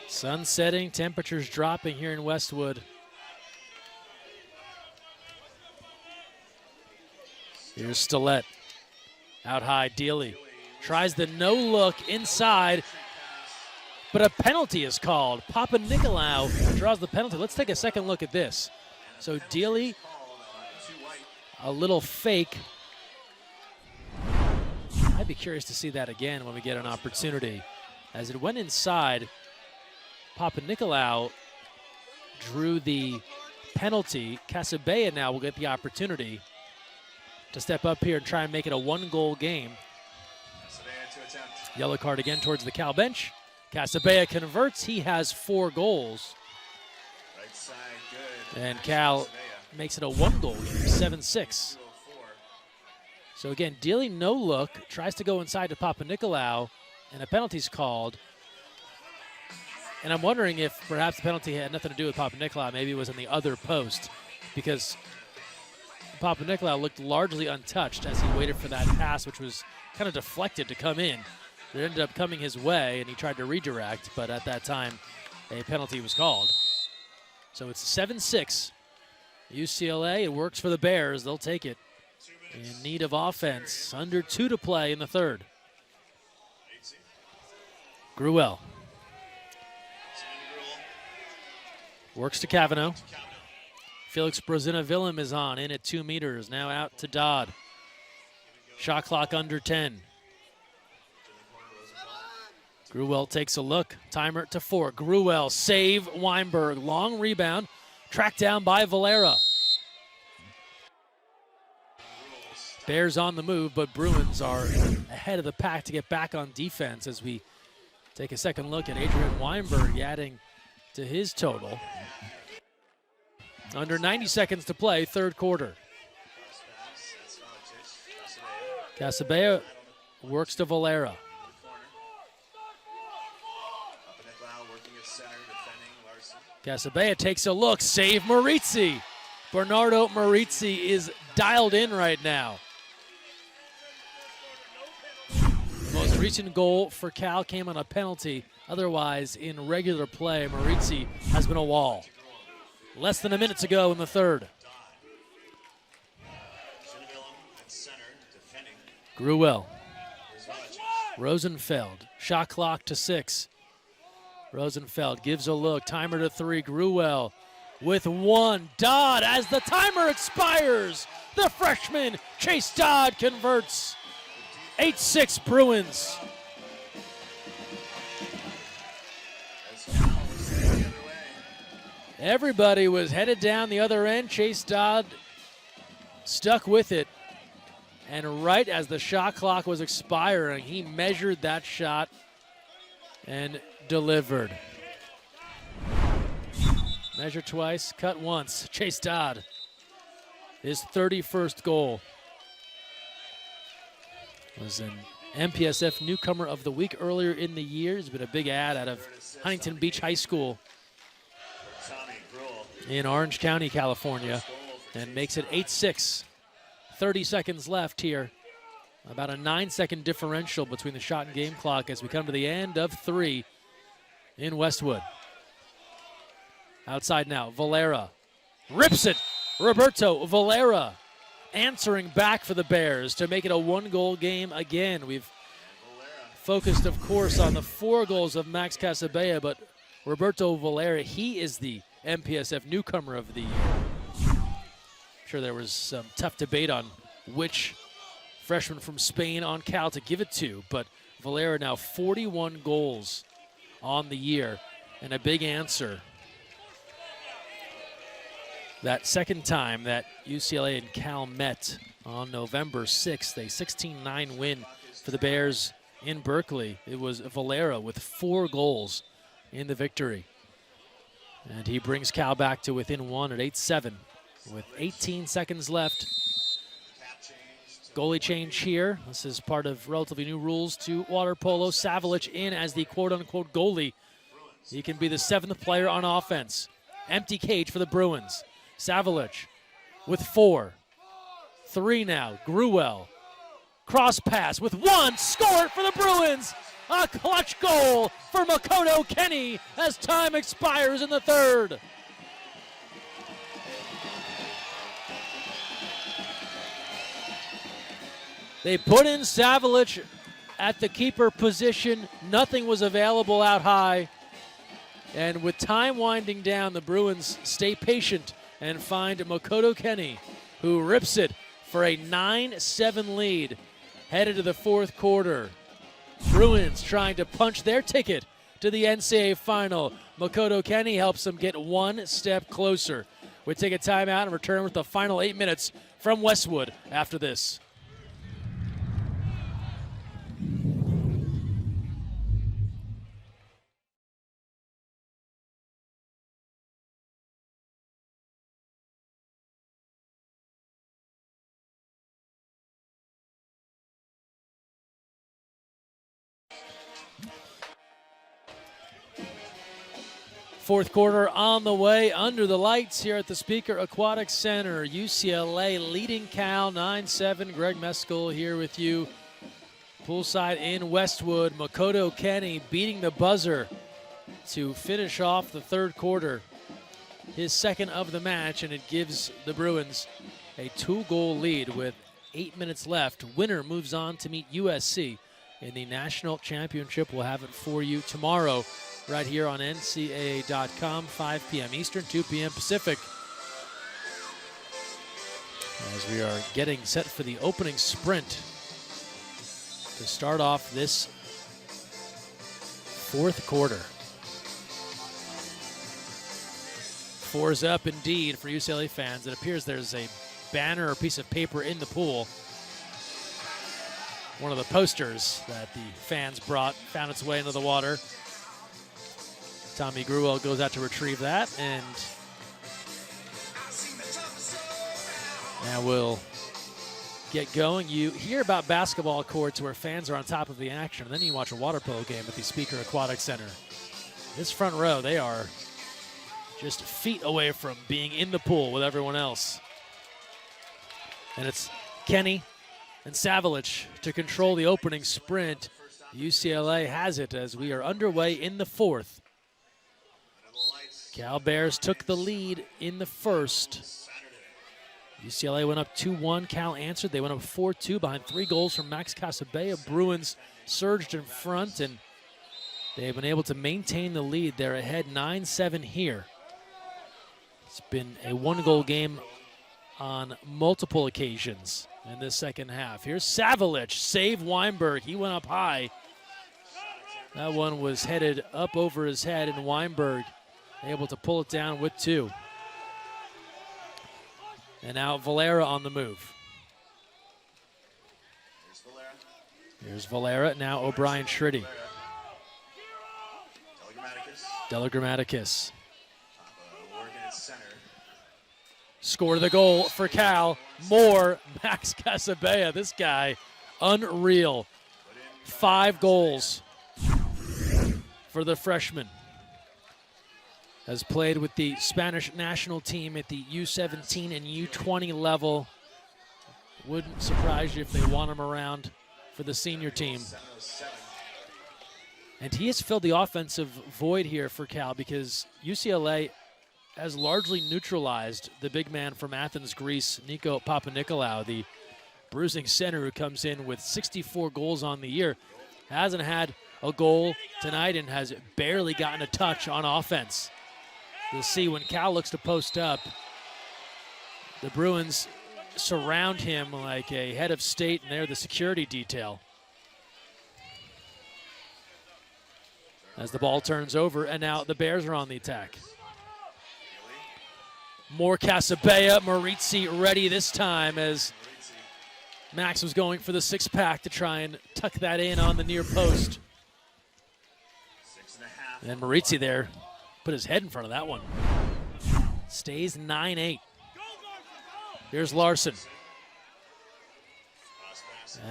Sun setting, temperatures dropping here in Westwood. Here's Stillett. Out high, Dealey. Tries the no look inside, but a penalty is called. Papa Nicolau draws the penalty. Let's take a second look at this. So Dealey, a little fake. I'd be curious to see that again when we get an opportunity. As it went inside, Papa Nicolau drew the penalty. Casabella now will get the opportunity to step up here and try and make it a 1-goal game. Yellow card again towards the Cal bench. Casabella converts. He has 4 goals. Right side, good. And Cal makes it a 1-goal game, 7-6. So again, Dealey no look, tries to go inside to Papa Nicolau, and a penalty's called. And I'm wondering if perhaps the penalty had nothing to do with Papa Nicolau. Maybe it was in the other post, because Papa Nicolau looked largely untouched as he waited for that pass, which was kind of deflected to come in. It ended up coming his way, and he tried to redirect, but at that time, a penalty was called. So it's 7-6. UCLA, it works for the Bears. They'll take it. In need of offense. Under 2 to play in the third. Gruel. Works to Cavanaugh. Felix Brozina-Willem is on, in at 2 meters. Now out to Dodd. Shot clock under 10. Gruel takes a look. Timer to 4. Gruel, save Weinberg. Long rebound. Tracked down by Valera. Bears on the move, but Bruins are ahead of the pack to get back on defense as we take a second look at Adrian Weinberg adding to his total. Under 90 seconds to play, third quarter. Casabella works to Valera. Casabella takes a look, save Marizzi. Bernardo Marizzi is dialed in right now. Most recent goal for Cal came on a penalty. Otherwise, in regular play, Maurizi has been a wall. Less than a minute to go in the third. Gruel. Rosenfeld. Shot clock to 6. Rosenfeld gives a look. Timer to 3. Gruel with 1. Dodd, as the timer expires, the freshman Chase Dodd converts. 8-6 Bruins. Everybody was headed down the other end. Chase Dodd stuck with it. And right as the shot clock was expiring, he measured that shot and delivered. Measure twice, cut once. Chase Dodd, his 31st goal. Was an MPSF Newcomer of the Week earlier in the year. He's been a big ad out of Huntington Beach High School in Orange County, California, and makes it 8-6. 30 seconds left here. About a 9-second differential between the shot and game clock as we come to the end of 3 in Westwood. Outside now, Valera rips it. Roberto Valera answering back for the Bears to make it a 1-goal game again. We've focused, of course, on the 4 goals of Max Casabella, but Roberto Valera, he is the MPSF Newcomer of the Year. I'm sure there was some tough debate on which freshman from Spain on Cal to give it to, but Valera now 41 goals on the year and a big answer. That second time that UCLA and Cal met on November 6th, a 16-9 win for the Bears in Berkeley. It was Valera with 4 goals in the victory. And he brings Cal back to within 1 at 8-7 with 18 seconds left. Goalie change here. This is part of relatively new rules to water polo. Savlich in as the quote-unquote goalie. He can be the 7th player on offense. Empty cage for the Bruins. Savlich with 4. 3 now. Gruel. Cross pass with 1. Score it for the Bruins. A clutch goal for Makoto Kenny as time expires in the third. They put in Savlich at the keeper position. Nothing was available out high. And with time winding down, the Bruins stay patient and find Makoto Kenny, who rips it for a 9-7 lead headed to the 4th quarter. Bruins trying to punch their ticket to the NCAA final. Makoto Kenny helps them get 1 step closer. We take a timeout and return with the final 8 minutes from Westwood after this. Fourth quarter on the way, under the lights here at the Speaker Aquatic Center. UCLA leading Cal 9-7. Greg Meskel here with you. Poolside in Westwood. Makoto Kenny beating the buzzer to finish off the third quarter. His second of the match, and it gives the Bruins a 2-goal lead with 8 minutes left. Winner moves on to meet USC in the national championship. We'll have it for you tomorrow right here on NCAA.com, 5 p.m. Eastern, 2 p.m. Pacific. As we are getting set for the opening sprint to start off this fourth quarter. 4's up indeed for UCLA fans. It appears there's a banner or piece of paper in the pool. One of the posters that the fans brought found its way into the water. Tommy Gruel goes out to retrieve that, and now we'll get going. You hear about basketball courts where fans are on top of the action, and then you watch a water polo game at the Speaker Aquatic Center. This front row, they are just feet away from being in the pool with everyone else. And it's Kenny and Savlich to control the opening sprint. UCLA has it as we are underway in the fourth. Cal Bears took the lead in the first. UCLA went up 2-1. Cal answered. They went up 4-2 behind 3 goals from Max Casabella. Bruins surged in front, and they've been able to maintain the lead. They're ahead 9-7 here. It's been a 1-goal game on multiple occasions in this second half. Here's Savelich, save Weinberg. He went up high. That one was headed up over his head, and Weinberg able to pull it down with 2. And now Valera on the move. Here's Valera, now O'Brien Shriddy. Delagrammaticus. Score the goal for Cal. More Max Casabella. This guy, unreal. 5 goals for the freshman. Has played with the Spanish national team at the U17 and U20 level. Wouldn't surprise you if they want him around for the senior team. And he has filled the offensive void here for Cal because UCLA has largely neutralized the big man from Athens, Greece, Nico Papanikolaou, the bruising center who comes in with 64 goals on the year. Hasn't had a goal tonight and has barely gotten a touch on offense. You'll see when Cal looks to post up, the Bruins surround him like a head of state, and they're the security detail. As the ball turns over, and now the Bears are on the attack. More Casabella, Marizzi ready this time as Max was going for the 6-pack to try and tuck that in on the near post. And Marizzi there put his head in front of that one. Stays 9-8. Here's Larson.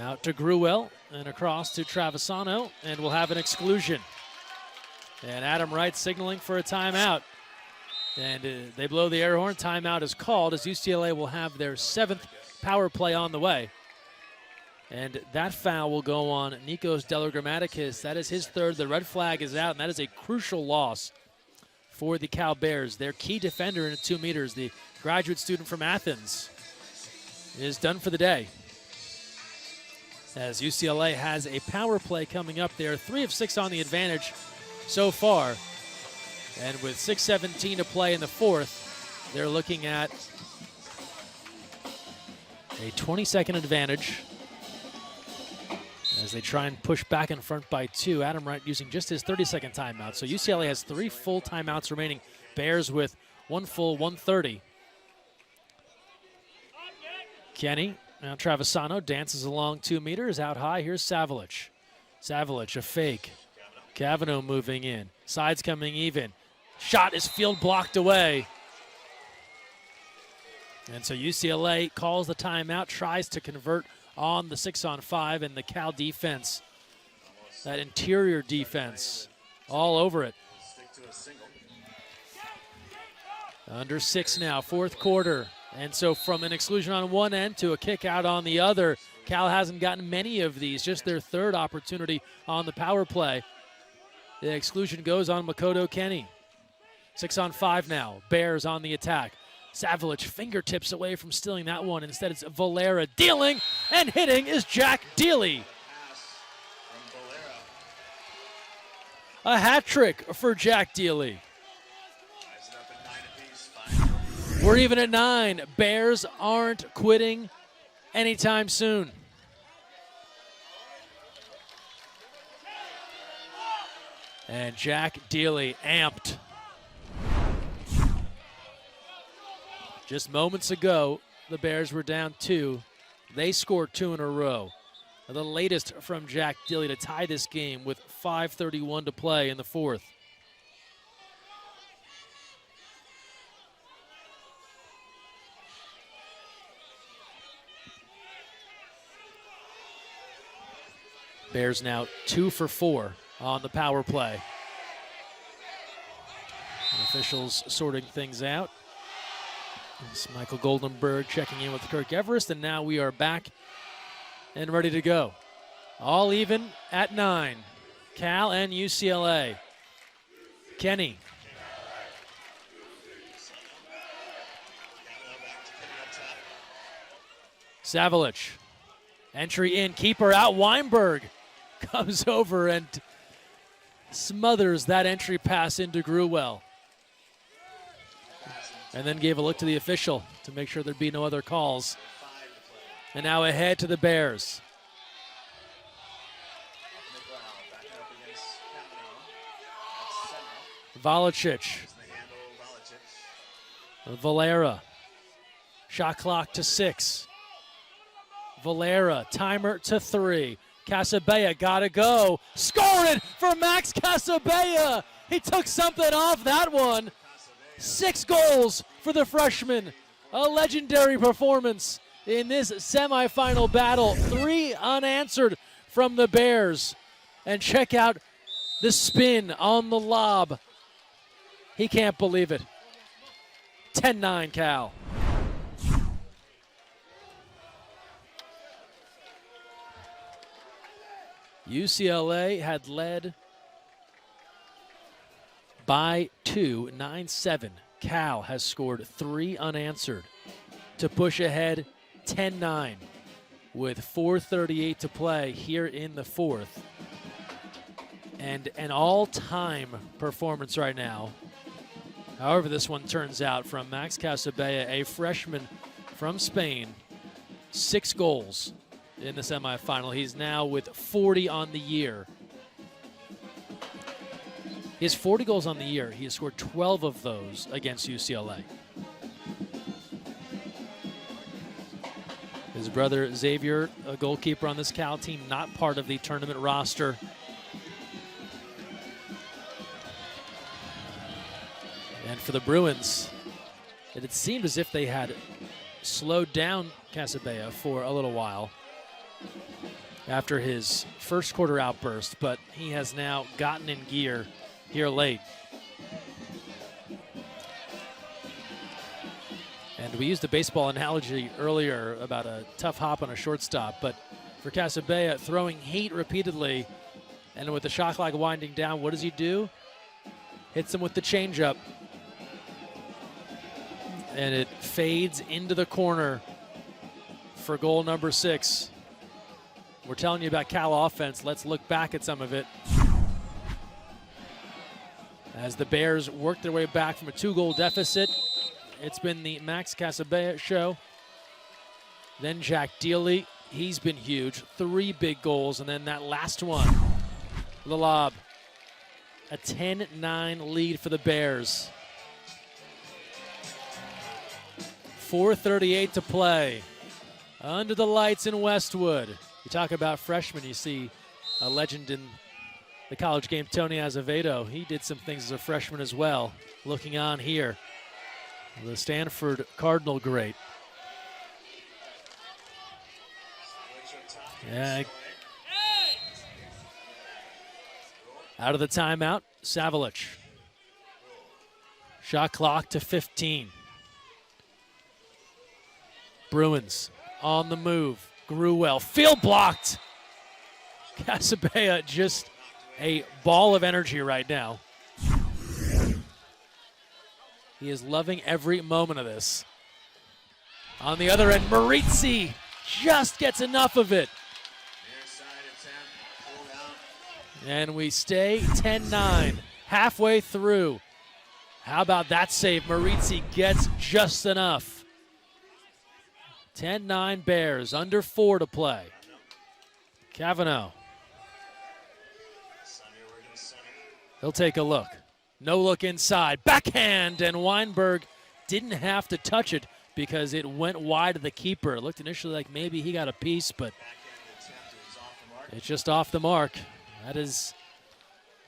Out to Gruel and across to Travisano, and we'll have an exclusion. And Adam Wright signaling for a timeout. And they blow the air horn. Timeout is called as UCLA will have their 7th power play on the way. And that foul will go on Nikos Delagrammaticus. That is his 3rd. The red flag is out, and that is a crucial loss for the Cal Bears. Their key defender in 2 meters, the graduate student from Athens, is done for the day. As UCLA has a power play coming up there, 3 of 6 on the advantage so far. And with 6:17 to play in the fourth, they're looking at a 20-second advantage as they try and push back in front by 2. Adam Wright using just his 30-second timeout. So UCLA has 3 full timeouts remaining. Bears with 1 full 1:30. Kenny, now Travisano dances along 2 meters, out high. Here's Savelich. Savelich, a fake. Cavanaugh moving in. Sides coming even. Shot is field blocked away. And so UCLA calls the timeout, tries to convert on the 6-on-5, and the Cal defense, that interior defense, all over it. Under 6 now, 4th quarter. And so from an exclusion on one end to a kick out on the other, Cal hasn't gotten many of these, just their 3rd opportunity on the power play. The exclusion goes on Makoto Kenny. 6-on-5 now, Bears on the attack. Savelich fingertips away from stealing that one. Instead, it's Valera dealing, and hitting is Jack Deely. A hat trick for Jack Deely. We're even at 9. Bears aren't quitting anytime soon. And Jack Deely amped. Just moments ago, the Bears were down 2. They scored 2 in a row. The latest from Jack Deely to tie this game with 5:31 to play in the fourth. Bears now 2 for 4 on the power play. The officials sorting things out. It's Michael Goldenberg checking in with Kirk Everest, and now we are back and ready to go. All even at 9. Cal and UCLA. Kenny. Savalich. Entry in, keeper out. Weinberg comes over and smothers that entry pass into Gruwell. And then gave a look to the official to make sure there'd be no other calls. And now ahead to the Bears. Volicic. Valera. Shot clock to 6. Valera, timer to 3. Casabella gotta go. Scored it for Max Casabella. He took something off that one. 6 goals for the freshman. A legendary performance in this semifinal battle. 3 unanswered from the Bears. And check out the spin on the lob. He can't believe it. 10-9 Cal. UCLA had led by 2, 9-7. Cal has scored 3 unanswered to push ahead 10-9 with 4:38 to play here in the 4th. And an all-time performance right now. However this one turns out from Max Casabella, a freshman from Spain. 6 goals in the semifinal. He's now with 40 on the year. He has 40 goals on the year. He has scored 12 of those against UCLA. His brother Xavier, a goalkeeper on this Cal team, not part of the tournament roster. And for the Bruins, it had seemed as if they had slowed down Casabella for a little while after his first quarter outburst, but he has now gotten in gear here late. And we used a baseball analogy earlier about a tough hop on a shortstop, but for Casabella, throwing heat repeatedly, and with the shot clock winding down, what does he do? Hits him with the changeup. And it fades into the corner for goal number 6. We're telling you about Cal offense. Let's look back at some of it. As the Bears work their way back from a 2-goal deficit, it's been the Max Casabella show. Then Jack Dealey, he's been huge. 3 big goals, and then that last one, the lob. A 10-9 lead for the Bears. 4:38 to play. Under the lights in Westwood. You talk about freshmen, you see a legend in the college game, Tony Azevedo. He did some things as a freshman as well. Looking on here, the Stanford Cardinal great. Yeah. Out of the timeout, Savalich. Shot clock to 15. Bruins on the move. Gruwell, field blocked. Casabella just a ball of energy right now. He is loving every moment of this. On the other end, Marizzi just gets enough of it. And we stay 10-9, halfway through. How about that save? Marizzi gets just enough. 10-9 Bears, under 4 to play. Cavanaugh. He'll take a look. No look inside. Backhand, and Weinberg didn't have to touch it because it went wide of the keeper. It looked initially like maybe he got a piece, but it's just off the mark. That is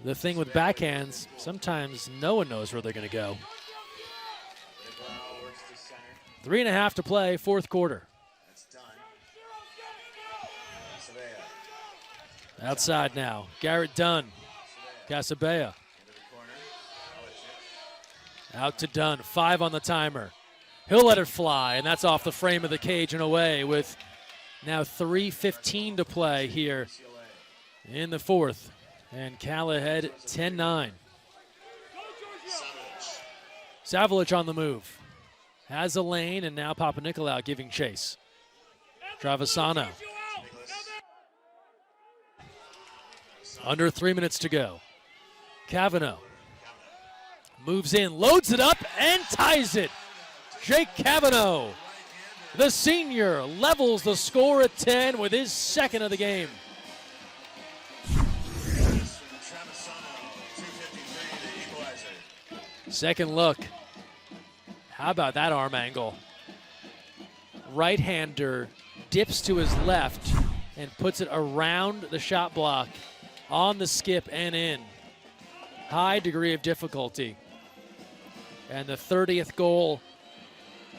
the thing with backhands. Sometimes no one knows where they're going to go. 3.5 to play, 4th quarter. Outside now, Garrett Dunn. Casabella. Out to Dunn, 5 on the timer. He'll let it fly, and that's off the frame of the cage and away with now 3:15 to play here in the fourth. And Cal ahead 10-9. Savlich on the move. Has a lane, and now Papanikolaou giving chase. Travisano. Under 3 minutes to go. Cavanaugh moves in, loads it up, and ties it. Jake Cavanaugh, the senior, levels the score at 10 with his second of the game. Second look. How about that arm angle? Right-hander dips to his left and puts it around the shot block on the skip and in. High degree of difficulty. And the 30th goal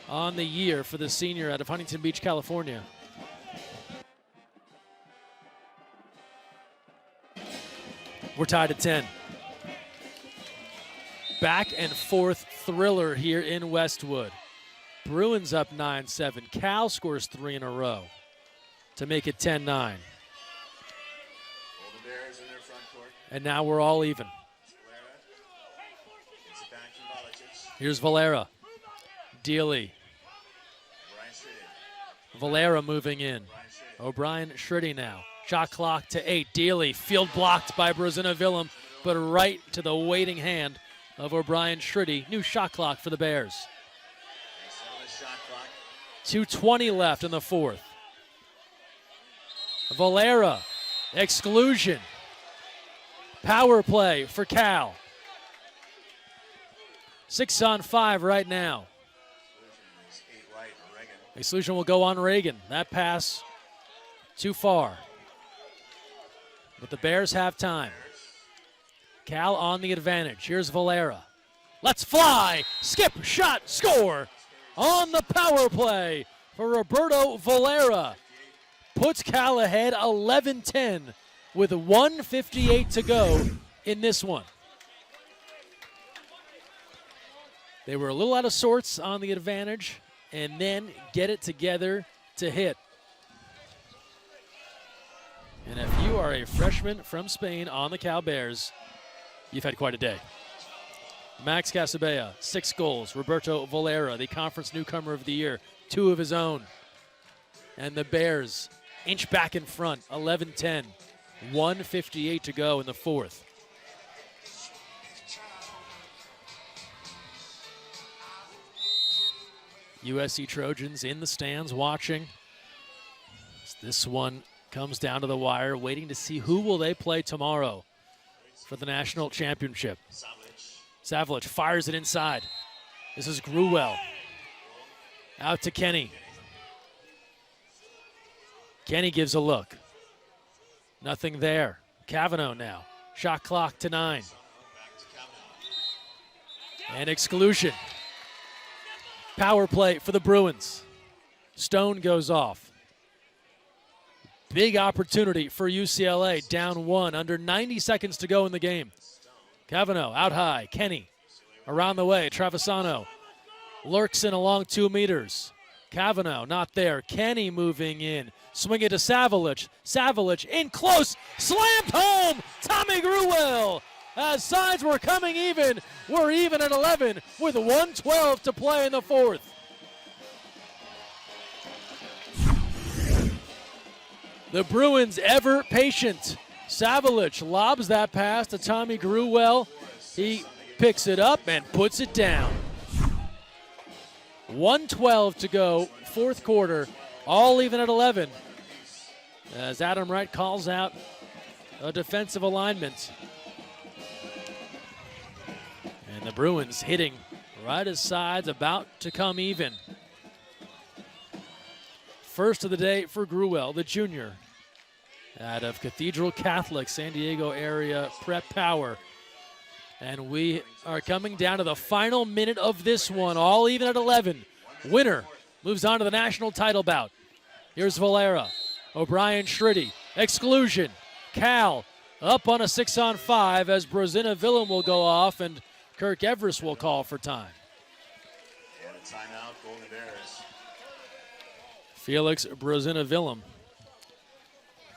on the year for the senior out of Huntington Beach, California. We're tied at 10. Back and forth thriller here in Westwood. Bruins up 9-7. Cal scores 3 in a row to make it 10-9. And now we're all even. Here's Valera. Dealey. Valera moving in. O'Brien Shriddy now. Shot clock to 8. Dealey field blocked by Brozina Willem, but right to the waiting hand of O'Brien Shriddy. New shot clock for the Bears. 2:20 left in the fourth. Valera, exclusion. Power play for Cal. 6-on-5 right now. Exclusion will go on Reagan. That pass too far. But the Bears have time. Cal on the advantage. Here's Valera. Let's fly. Skip, shot, score on the power play for Roberto Valera. Puts Cal ahead 11-10 with 1:58 to go in this one. They were a little out of sorts on the advantage and then get it together to hit. And if you are a freshman from Spain on the Cal Bears, you've had quite a day. Max Casabella, 6 goals. Roberto Valera, the conference newcomer of the year, 2 of his own. And the Bears inch back in front, 11-10. 1:58 to go in the fourth. USC Trojans in the stands watching. This one comes down to the wire, waiting to see who will they play tomorrow for the national championship. Savlich fires it inside. This is Gruwell. Out to Kenny. Kenny gives a look. Nothing there. Cavanaugh now. Shot clock to 9. And exclusion. Power play for the Bruins. Stone goes off. Big opportunity for UCLA, down 1, under 90 seconds to go in the game. Cavanaugh out high. Kenny around the way. Travisano lurks in along 2 meters. Cavanaugh not there. Kenny moving in. Swing it to Savlich. Savlich in close. Slammed home. Tommy Gruwell. As sides were coming even. We're even at 11 with 1:12 to play in the fourth. The Bruins ever patient. Savlich lobs that pass to Tommy Gruwell. He picks it up and puts it down. 1:12 to go, fourth quarter, all even at 11. As Adam Wright calls out a defensive alignment. And the Bruins hitting right as sides about to come even. First of the day for Gruwell, the junior, out of Cathedral Catholic, San Diego area prep power. And we are coming down to the final minute of this one, all even at 11. Winner moves on to the national title bout. Here's Valera. O'Brien Shriddy. Exclusion. Cal up on a 6-on-5 as Brozina Willem will go off and Kirk Everest will call for time. And a timeout, Golden Bears. Felix Brozina Willem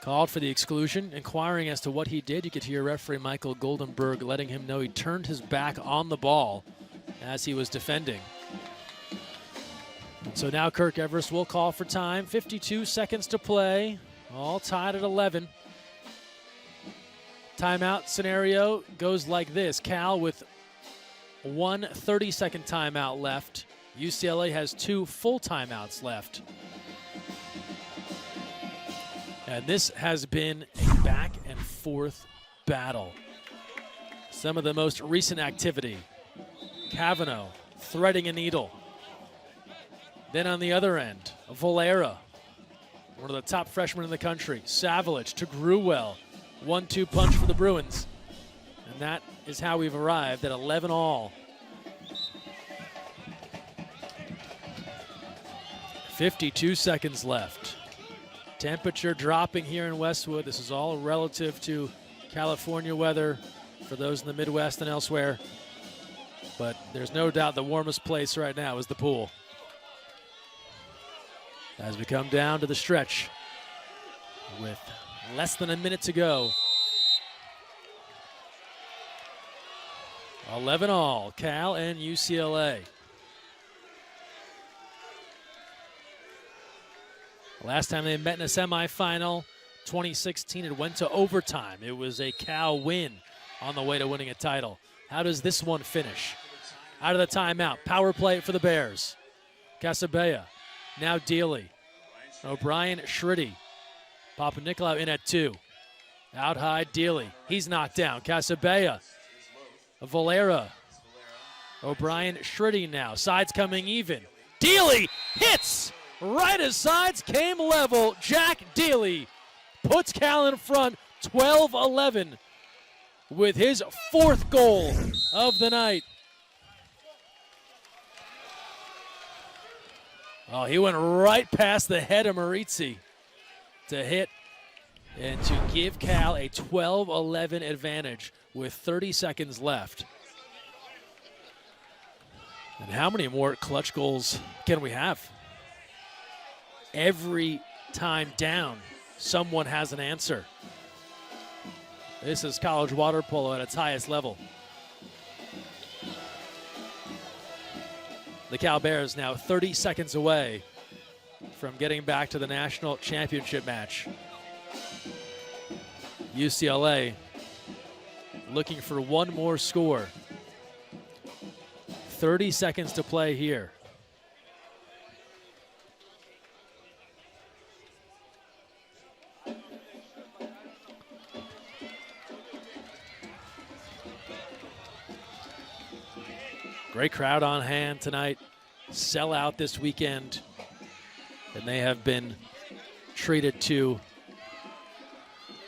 Called for the exclusion, inquiring as to what he did. You could hear referee Michael Goldenberg letting him know he turned his back on the ball as he was defending. And so now Kirk Everest will call for time. 52 seconds to play, all tied at 11. Timeout scenario goes like this. Cal with 1 30-second timeout left. UCLA has 2 full timeouts left. And this has been a back and forth battle. Some of the most recent activity. Cavanaugh threading a needle. Then on the other end, Valera, one of the top freshmen in the country. Savage to Gruwell. 1-2 punch for the Bruins. And that is how we've arrived at 11 all. 52 seconds left. Temperature dropping here in Westwood. This is all relative to California weather for those in the Midwest and elsewhere. But there's no doubt the warmest place right now is the pool. As we come down to the stretch with less than a minute to go. 11 all, Cal and UCLA. Last time they met in a semifinal, 2016, it went to overtime. It was a Cal win on the way to winning a title. How does this one finish? Out of the timeout, power play for the Bears. Casabella, now Dealey. O'Brien, Shriddy. Papa Nicolau in at 2. Out high, Dealey. He's knocked down. Casabella. Valera. O'Brien, Shriddy now. Sides coming even. Dealey hits! Right as sides came level, Jack Dealey puts Cal in front 12-11 with his 4th goal of the night. Oh, he went right past the head of Marizzi to hit and to give Cal a 12-11 advantage with 30 seconds left. And how many more clutch goals can we have? Every time down, someone has an answer. This is college water polo at its highest level. The Cal Bears now 30 seconds away from getting back to the national championship match. UCLA looking for one more score. 30 seconds to play here. Great crowd on hand tonight. Sell out this weekend. And they have been treated to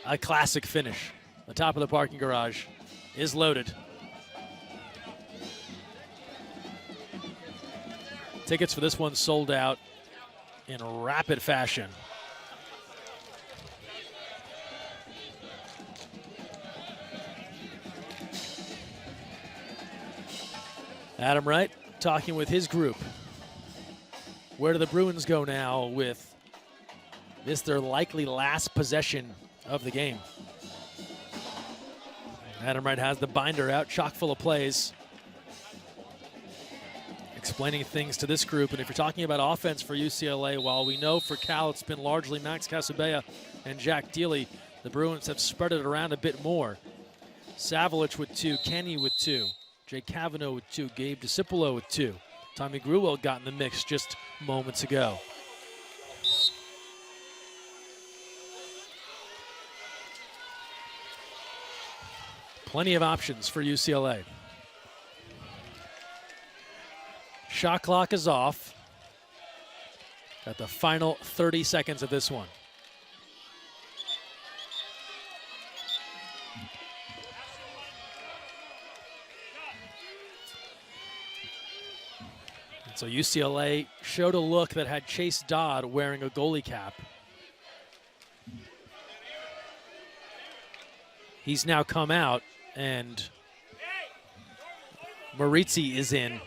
a classic finish. The top of the parking garage is loaded. Tickets for this one sold out in rapid fashion. Adam Wright talking with his group. Where do the Bruins go now with this, their likely last possession of the game? Adam Wright has the binder out, chock full of plays, explaining things to this group. And if you're talking about offense for UCLA, while we know for Cal it's been largely Max Casabella and Jack Dealey, the Bruins have spread it around a bit more. Savage with 2, Kenny with 2. Jay Cavanaugh with 2, Gabe DiCipolo with 2. Tommy Gruwell got in the mix just moments ago. Plenty of options for UCLA. Shot clock is off. Got the final 30 seconds of this one. So UCLA showed a look that had Chase Dodd wearing a goalie cap. He's now come out, and Marizzi is in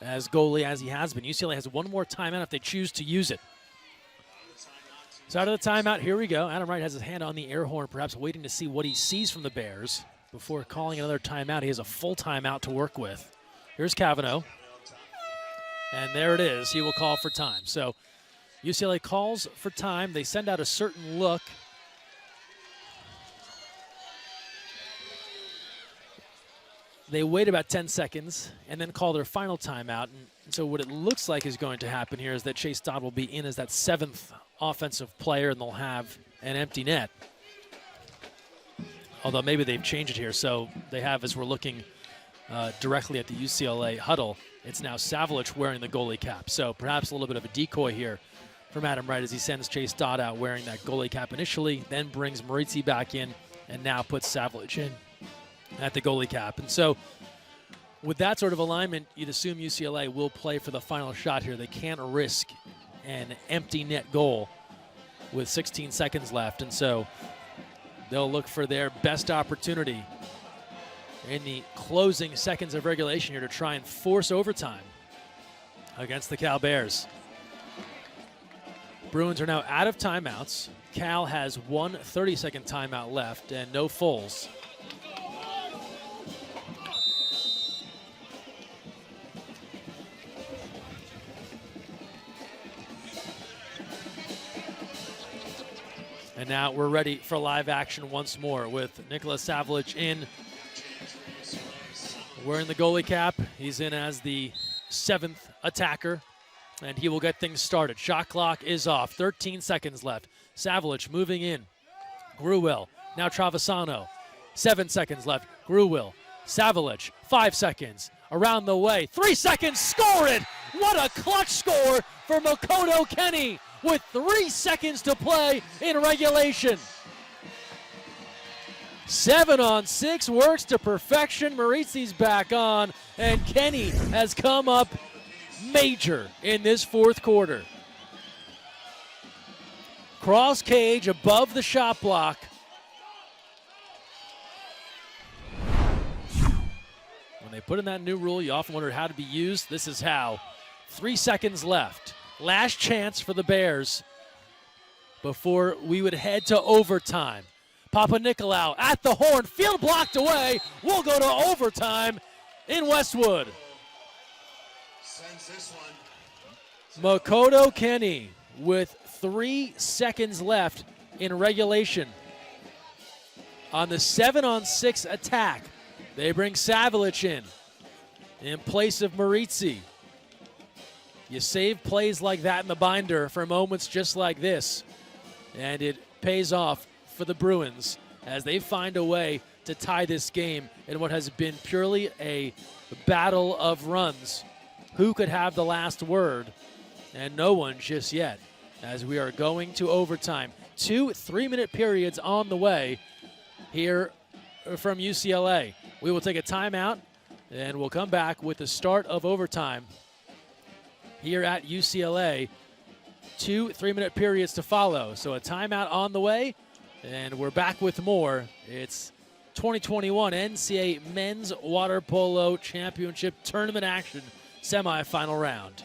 as goalie as he has been. UCLA has one more timeout if they choose to use it. So out of the timeout, here we go. Adam Wright has his hand on the air horn, perhaps waiting to see what he sees from the Bears before calling another timeout. He has a full timeout to work with. Here's Cavanaugh. And there it is. He will call for time. So UCLA calls for time. They send out a certain look. They wait about 10 seconds and then call their final timeout. And so what it looks like is going to happen here is that Chase Dodd will be in as that 7th offensive player, and they'll have an empty net. Although maybe they've changed it here. So they have, as we're looking directly at the UCLA huddle, it's now Savlich wearing the goalie cap. So perhaps a little bit of a decoy here from Adam Wright as he sends Chase Dodd out wearing that goalie cap initially, then brings Maurizi back in, and now puts Savlich in at the goalie cap. And so with that sort of alignment, you'd assume UCLA will play for the final shot here. They can't risk an empty net goal with 16 seconds left. And so they'll look for their best opportunity in the closing seconds of regulation here to try and force overtime against the Cal Bears. Bruins are now out of timeouts. Cal has one 30-second timeout left and no fulls. And now we're ready for live action once more with Nicholas Savlich in, wearing the goalie cap. He's in as the 7th attacker, and he will get things started. Shot clock is off, 13 seconds left. Savlich moving in. Gruel, now Travisano. 7 seconds left. Gruel, Savlich, 5 seconds. Around the way, 3 seconds, score it! What a clutch score for Makoto Kenny with 3 seconds to play in regulation. 7-on-6 works to perfection. Maurizi's back on, and Kenny has come up major in this 4th quarter. Cross cage above the shot block. When they put in that new rule, you often wonder how to be used. This is how. 3 seconds left. Last chance for the Bears before we would head to overtime. Papa Nicolau at the horn, field blocked away. We'll go to overtime in Westwood. Makoto Kenny with 3 seconds left in regulation. On the 7-on-6 attack, they bring Savlich in place of Maurizi. You save plays like that in the binder for moments just like this, and it pays off for the Bruins as they find a way to tie this game in what has been purely a battle of runs. Who could have the last word? And no one just yet, as we are going to overtime. 2 3-minute periods on the way here from UCLA. We will take a timeout, and we'll come back with the start of overtime here at UCLA. 2 3-minute periods to follow. So a timeout on the way, and we're back with more. It's 2021 NCAA Men's Water Polo Championship Tournament action, semifinal round.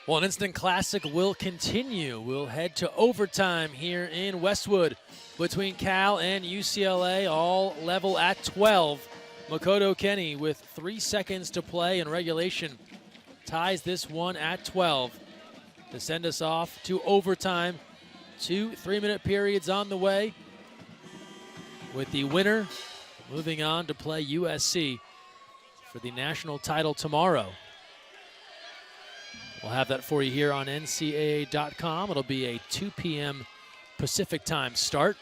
Well, an instant classic will continue. We'll head to overtime here in Westwood between Cal and UCLA, all level at 12. Makoto Kenny with 3 seconds to play in regulation ties this one at 12 to send us off to overtime. 2 3-minute periods on the way, with the winner moving on to play USC for the national title tomorrow. We'll have that for you here on NCAA.com. It'll be a 2 p.m. Pacific time start.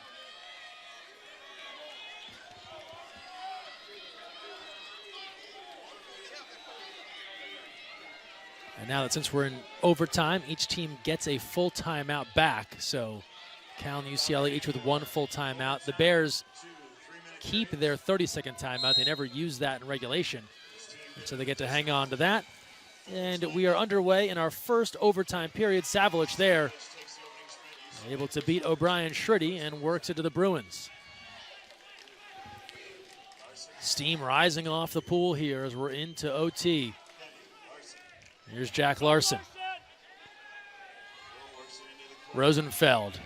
And now that since we're in overtime, each team gets a full timeout back. So Cal and UCLA each with 1 full timeout. The Bears keep their 30-second timeout. They never use that in regulation. And so they get to hang on to that. And we are underway in our first overtime period. Savage there, able to beat O'Brien Shriddy and works it to the Bruins. Steam rising off the pool here as we're into OT. Here's Jack Larson. Rosenfeld.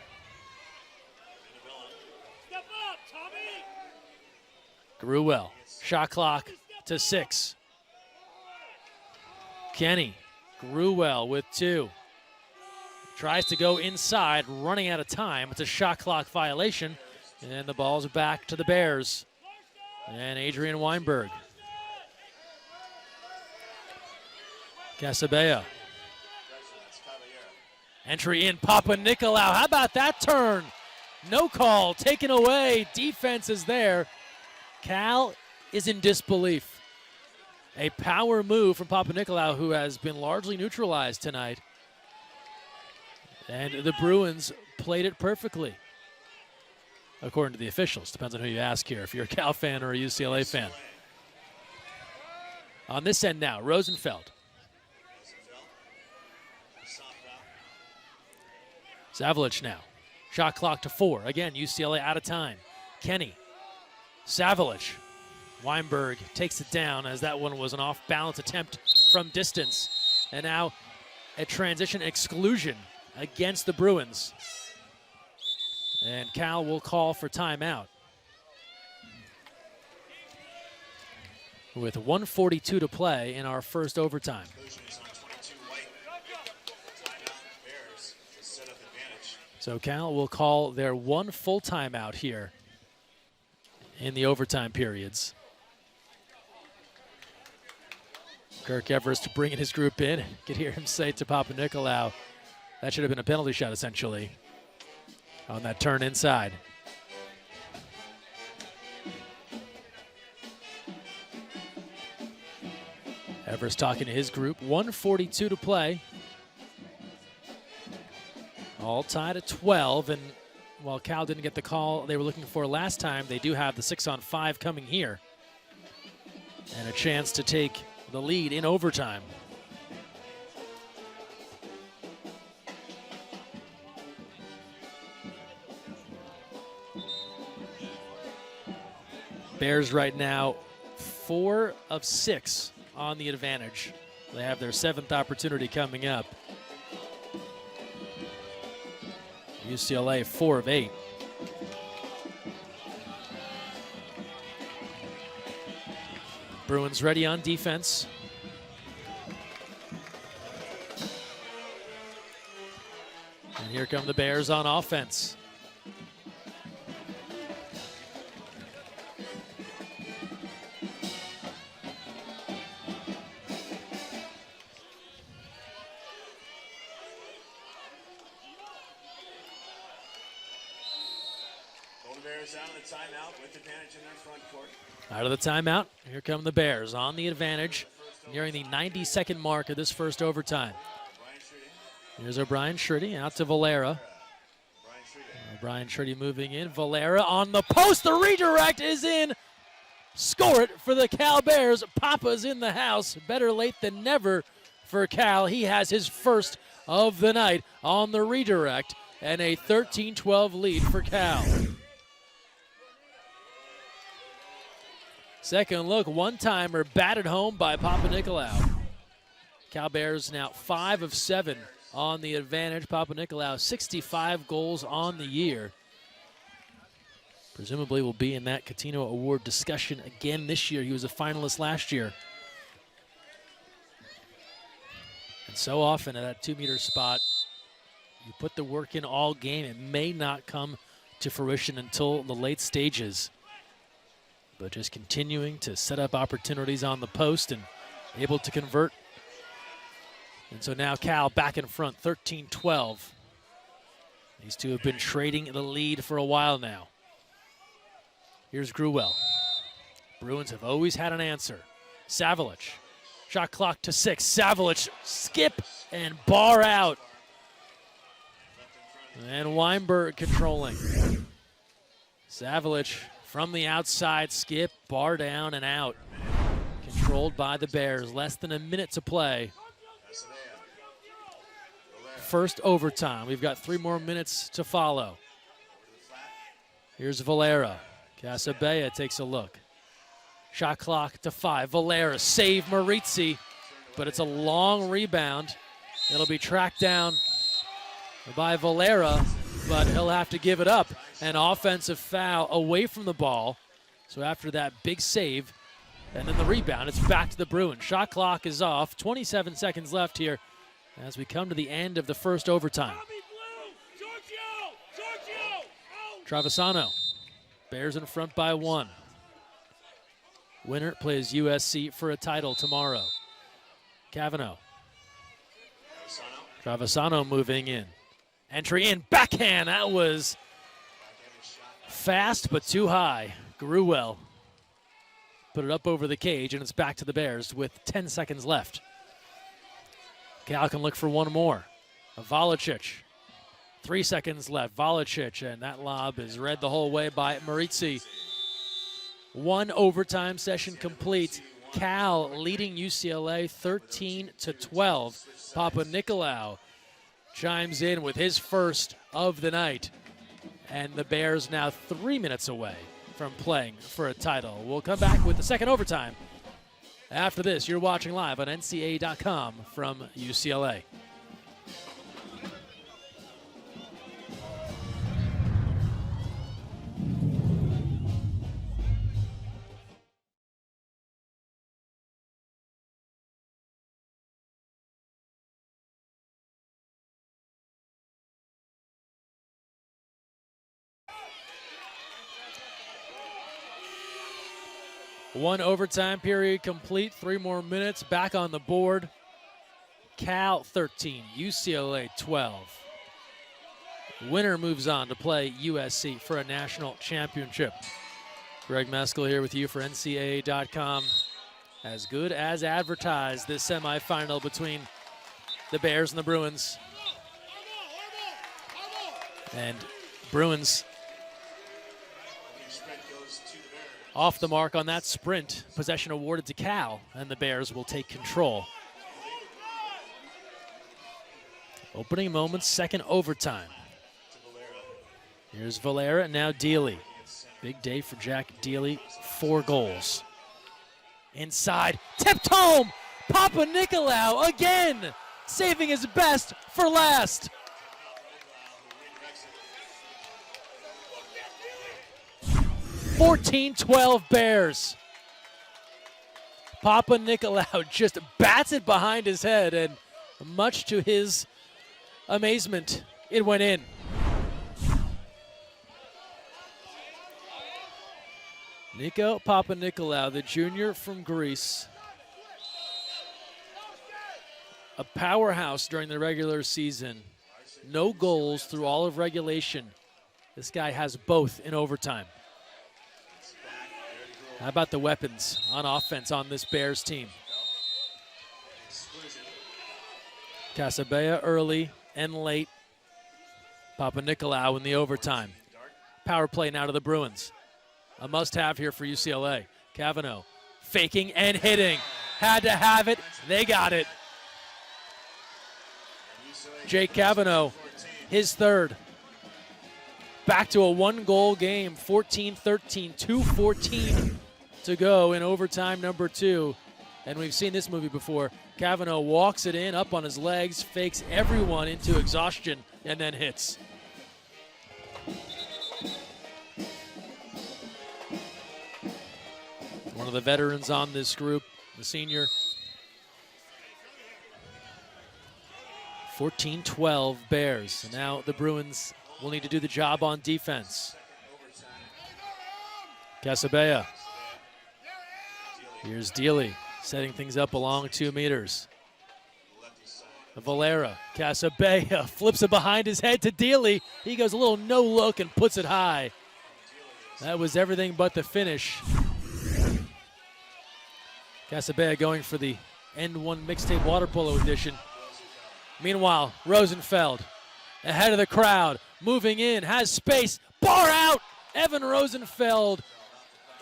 Step up, Tommy. Gruel. Shot clock to 6. Kenny. Gruel with 2. Tries to go inside, running out of time. It's a shot clock violation, and the ball's back to the Bears. And Adrian Weinberg. Casabella. Entry in, Papa Nicolau. How about that turn? No call, taken away. Defense is there. Cal is in disbelief. A power move from Papa Nicolau, who has been largely neutralized tonight. And the Bruins played it perfectly, according to the officials. Depends on who you ask here, if you're a Cal fan or a UCLA fan. On this end now, Rosenfeld. Savage now. Shot clock to 4. Again, UCLA out of time. Kenny. Savage. Weinberg takes it down as that one was an off-balance attempt from distance. And now a transition exclusion against the Bruins. And Cal will call for timeout. With 1:42 to play in our first overtime. So Cal will call their one full timeout here in the overtime periods. Kirk Everest bringing his group in. Could hear him say to Papa Nicolau, that should have been a penalty shot, essentially, on that turn inside. Everest talking to his group. 1:42 to play. All tied at 12, and while Cal didn't get the call they were looking for last time, they do have the 6-on-5 coming here. And a chance to take the lead in overtime. Bears right now 4 of 6 on the advantage. They have their 7th opportunity coming up. UCLA 4 of 8. Bruins ready on defense. And here come the Bears on offense. Out of the timeout, here come the Bears on the advantage, nearing the 90-second mark of this first overtime. Here's O'Brien Shriddy out to Valera. O'Brien Shriddy moving in. Valera on the post. The redirect is in. Score it for the Cal Bears. Papa's in the house. Better late than never for Cal. He has his first of the night on the redirect, and a 13-12 lead for Cal. Second look, one-timer batted home by Papa Nicolau. Cal Bears now 5 of 7 on the advantage. Papa Nicolau 65 goals on the year. Presumably will be in that Catino Award discussion again this year. He was a finalist last year. And so often at that 2-meter spot, you put the work in all game. It may not come to fruition until the late stages. But just continuing to set up opportunities on the post and able to convert. And so now Cal back in front, 13-12. These two have been trading the lead for a while now. Here's Gruel. Bruins have always had an answer. Savage, shot clock to 6. Savage, skip and bar out. And Weinberg controlling. Savage from the outside, skip, bar down and out. Controlled by the Bears. Less than a minute to play first overtime. We've got 3 more minutes to follow. Here's Valera. Casabella takes a look. Shot clock to 5. Valera save Maritzi, but it's a long rebound. It'll be tracked down by Valera, but he'll have to give it up. An offensive foul away from the ball. So after that big save, and then the rebound, it's back to the Bruins. Shot clock is off. 27 seconds left here as we come to the end of the first overtime. Travisano. Bears in front by 1. Winner plays USC for a title tomorrow. Cavanaugh. Travisano moving in. Entry in, backhand. That was fast but too high. Gruel put it up over the cage, and it's back to the Bears with 10 seconds left. Cal can look for one more. Volicic. 3 seconds left. Volicic, and that lob is read the whole way by Maritzi. 1 overtime session complete. Cal leading UCLA 13-12. Papa Nicolau chimes in with his first of the night. And the Bears now 3 minutes away from playing for a title. We'll come back with the second overtime. After this, you're watching live on NCAA.com from UCLA. One overtime period complete. 3 more minutes. Back on the board. Cal 13, UCLA 12. Winner moves on to play USC for a national championship. Greg Meskel here with you for NCAA.com. As good as advertised, this semifinal between the Bears and the Bruins. And Bruins off the mark on that sprint. Possession awarded to Cal, and the Bears will take control. Opening moments, second overtime. Here's Valera, and now Dealey. Big day for Jack Dealey, 4 goals. Inside, tipped home! Papa Nicolau again, saving his best for last. 14-12 Bears. Papa Nicolau just bats it behind his head, and much to his amazement, it went in. Nico Papa Nicolau, the junior from Greece. A powerhouse during the regular season. No goals through all of regulation. This guy has both in overtime. How about the weapons on offense on this Bears team? Casabella early and late. Papa Nicolau in the overtime. Power play now to the Bruins. A must-have here for UCLA. Cavanaugh faking and hitting. Had to have it. They got it. Jake Cavanaugh, his third. Back to a 1-goal game, 14-13, 2:14 to go in overtime number 2. And we've seen this movie before. Cavanaugh walks it in, up on his legs, fakes everyone into exhaustion, and then hits. One of the veterans on this group, the senior. 14-12 Bears. So now the Bruins will need to do the job on defense. Casabella. Here's Dealey setting things up along 2 meters. Valera. Casabella flips it behind his head to Dealey. He goes a little no look and puts it high. That was everything but the finish. Casabella going for the N1 mixtape water polo edition. Meanwhile, Rosenfeld ahead of the crowd, moving in, has space, bar out! Evan Rosenfeld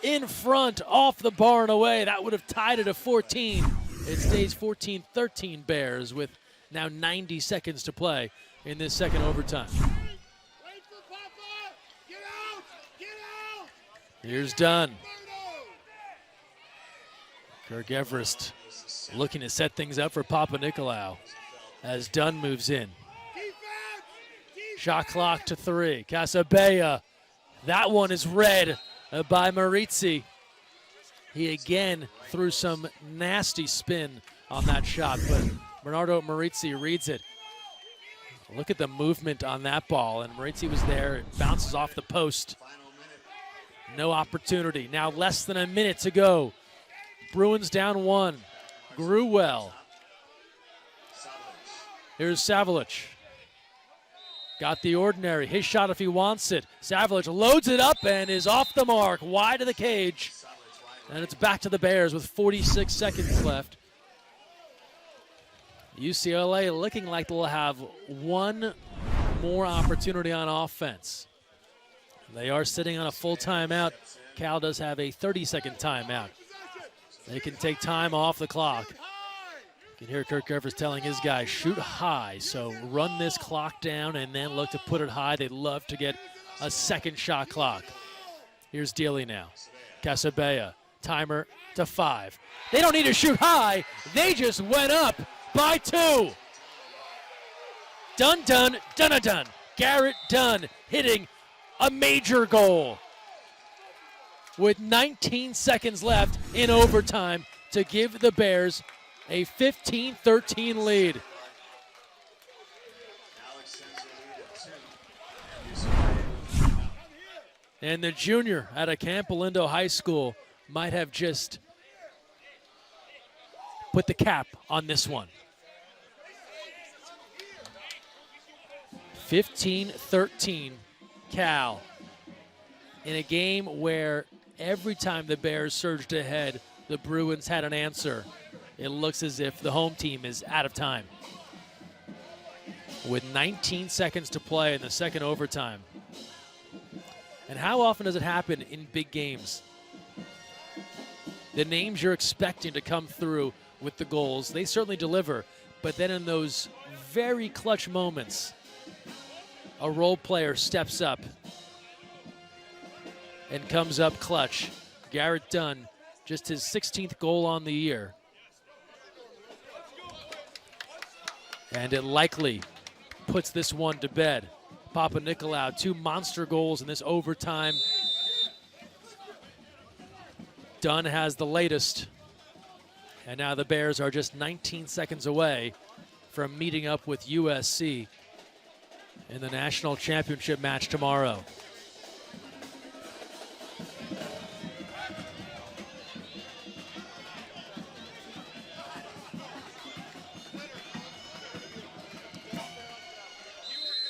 in front, off the bar and away. That would have tied it at 14. It stays 14-13 Bears with Now 90 seconds to play in this second overtime. Wait for Papa! Get out! Get out! Here's Dunn. Kirk Everest looking to set things up for Papa Nicolau as Dunn moves in. Shot clock to 3. Casabella. That one is read by Marizzi. He again threw some nasty spin on that shot, but Bernardo Marizzi reads it. Look at the movement on that ball, and Marizzi was there. It bounces off the post. No opportunity. Now less than a minute to go. Bruins down 1. Gruwell. Here's Savlich. Got the ordinary. His shot if he wants it. Savlich loads it up and is off the mark. Wide of the cage. And it's back to the Bears with 46 seconds left. UCLA looking like they'll have one more opportunity on offense. They are sitting on a full timeout. Cal does have a 30-second timeout. They can take time off the clock. You can hear Kirk Everest telling his guys, shoot high. So run this clock down and then look to put it high. They'd love to get a second shot clock. Here's Dealey now. Casabella, timer to 5. They don't need to shoot high. They just went up by 2. Dun. Garrett Dunn hitting a major goal with 19 seconds left in overtime to give the Bears a 15-13 lead. And the junior out of Camp Lindo High School might have just put the cap on this one. 15-13 Cal in a game where every time the Bears surged ahead, the Bruins had an answer. It looks as if the home team is out of time. With 19 seconds to play in the second overtime. And how often does it happen in big games? The names you're expecting to come through with the goals, they certainly deliver. But then in those very clutch moments, a role player steps up and comes up clutch. Garrett Dunn, just his 16th goal on the year. And it likely puts this one to bed. Papa Nicolau, 2 monster goals in this overtime. Dunn has the latest. And now the Bears are just 19 seconds away from meeting up with USC in the national championship match tomorrow.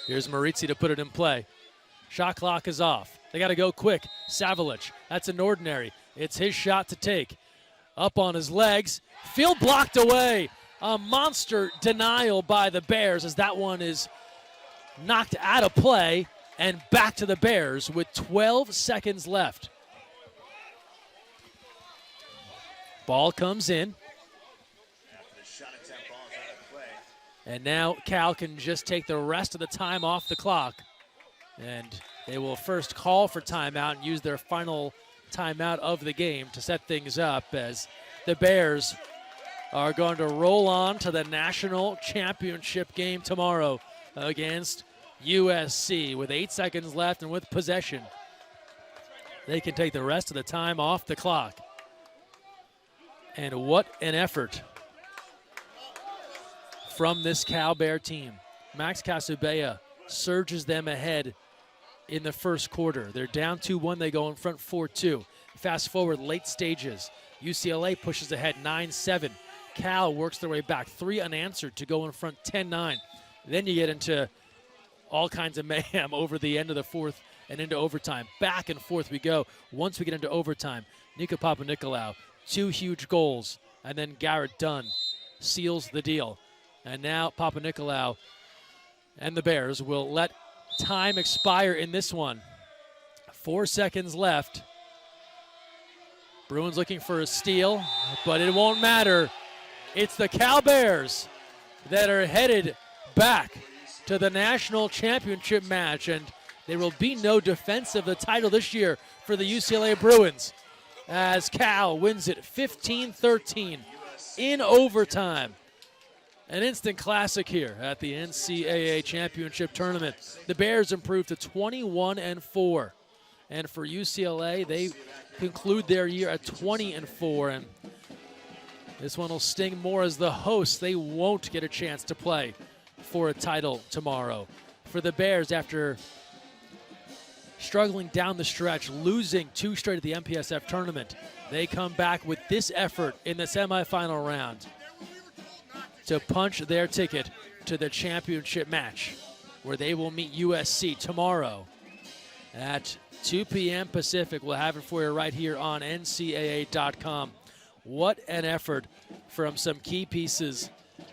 Here's Marizzi to put it in play. Shot clock is off. They got to go quick. Savlich, that's an ordinary. It's his shot to take. Up on his legs. Field blocked away. A monster denial by the Bears as that one is knocked out of play and back to the Bears with 12 seconds left. Ball comes in. And now Cal can just take the rest of the time off the clock. And they will first call for timeout and use their final timeout of the game to set things up as the Bears are going to roll on to the national championship game tomorrow against USC with 8 seconds left and with possession. They can take the rest of the time off the clock. And what an effort from this Cal Bear team. Max Casabella surges them ahead in the first quarter. They're down 2-1. They go in front 4-2. Fast forward late stages. UCLA pushes ahead 9-7. Cal works their way back 3 unanswered to go in front 10-9. Then you get into all kinds of mayhem over the end of the fourth and into overtime. Back and forth we go. Once we get into overtime, Nika Papanikolaou, 2 huge goals, and then Garrett Dunn seals the deal. And now Papanikolaou and the Bears will let time expire in this one. 4 seconds left. Bruins looking for a steal, but it won't matter. It's the Cal Bears that are headed back to the national championship match, and there will be no defense of the title this year for the UCLA Bruins as Cal wins it 15-13 in overtime. An instant classic here at the NCAA championship tournament. The Bears improved to 21-4. And for UCLA, they conclude their year at 20-4. And this one will sting more as the hosts. They won't get a chance to play for a title tomorrow. For the Bears, after struggling down the stretch, losing 2 straight at the MPSF tournament, they come back with this effort in the semifinal round to punch their ticket to the championship match, where they will meet USC tomorrow at 2 p.m. Pacific. We'll have it for you right here on NCAA.com. What an effort from some key pieces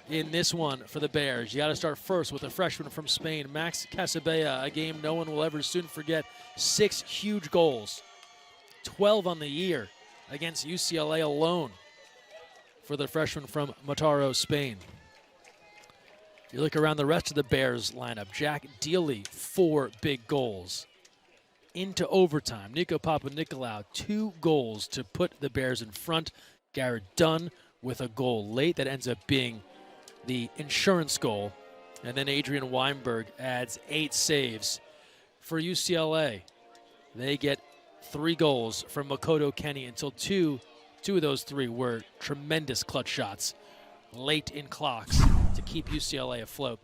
in this one for the Bears. You got to start first with a freshman from Spain, Max Casabella, a game no one will ever soon forget. 6 huge goals, 12 on the year against UCLA alone for the freshman from Mataró, Spain. You look around the rest of the Bears lineup. Jack Dealey, 4 big goals. Into overtime, Nico Papanikolaou, 2 goals to put the Bears in front. Garrett Dunn with a goal late that ends up being the insurance goal. And then Adrian Weinberg adds 8 saves. For UCLA, they get 3 goals from Makoto Kenny until two of those 3 were tremendous clutch shots late in clocks to keep UCLA afloat.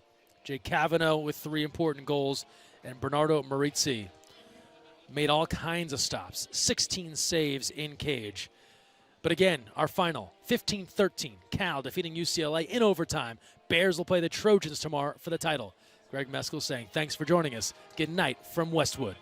Jake Cavanaugh with 3 important goals, and Bernardo Marizzi made all kinds of stops, 16 saves in cage. But again, our final, 15-13, Cal defeating UCLA in overtime. Bears will play the Trojans tomorrow for the title. Greg Meskel saying thanks for joining us. Good night from Westwood.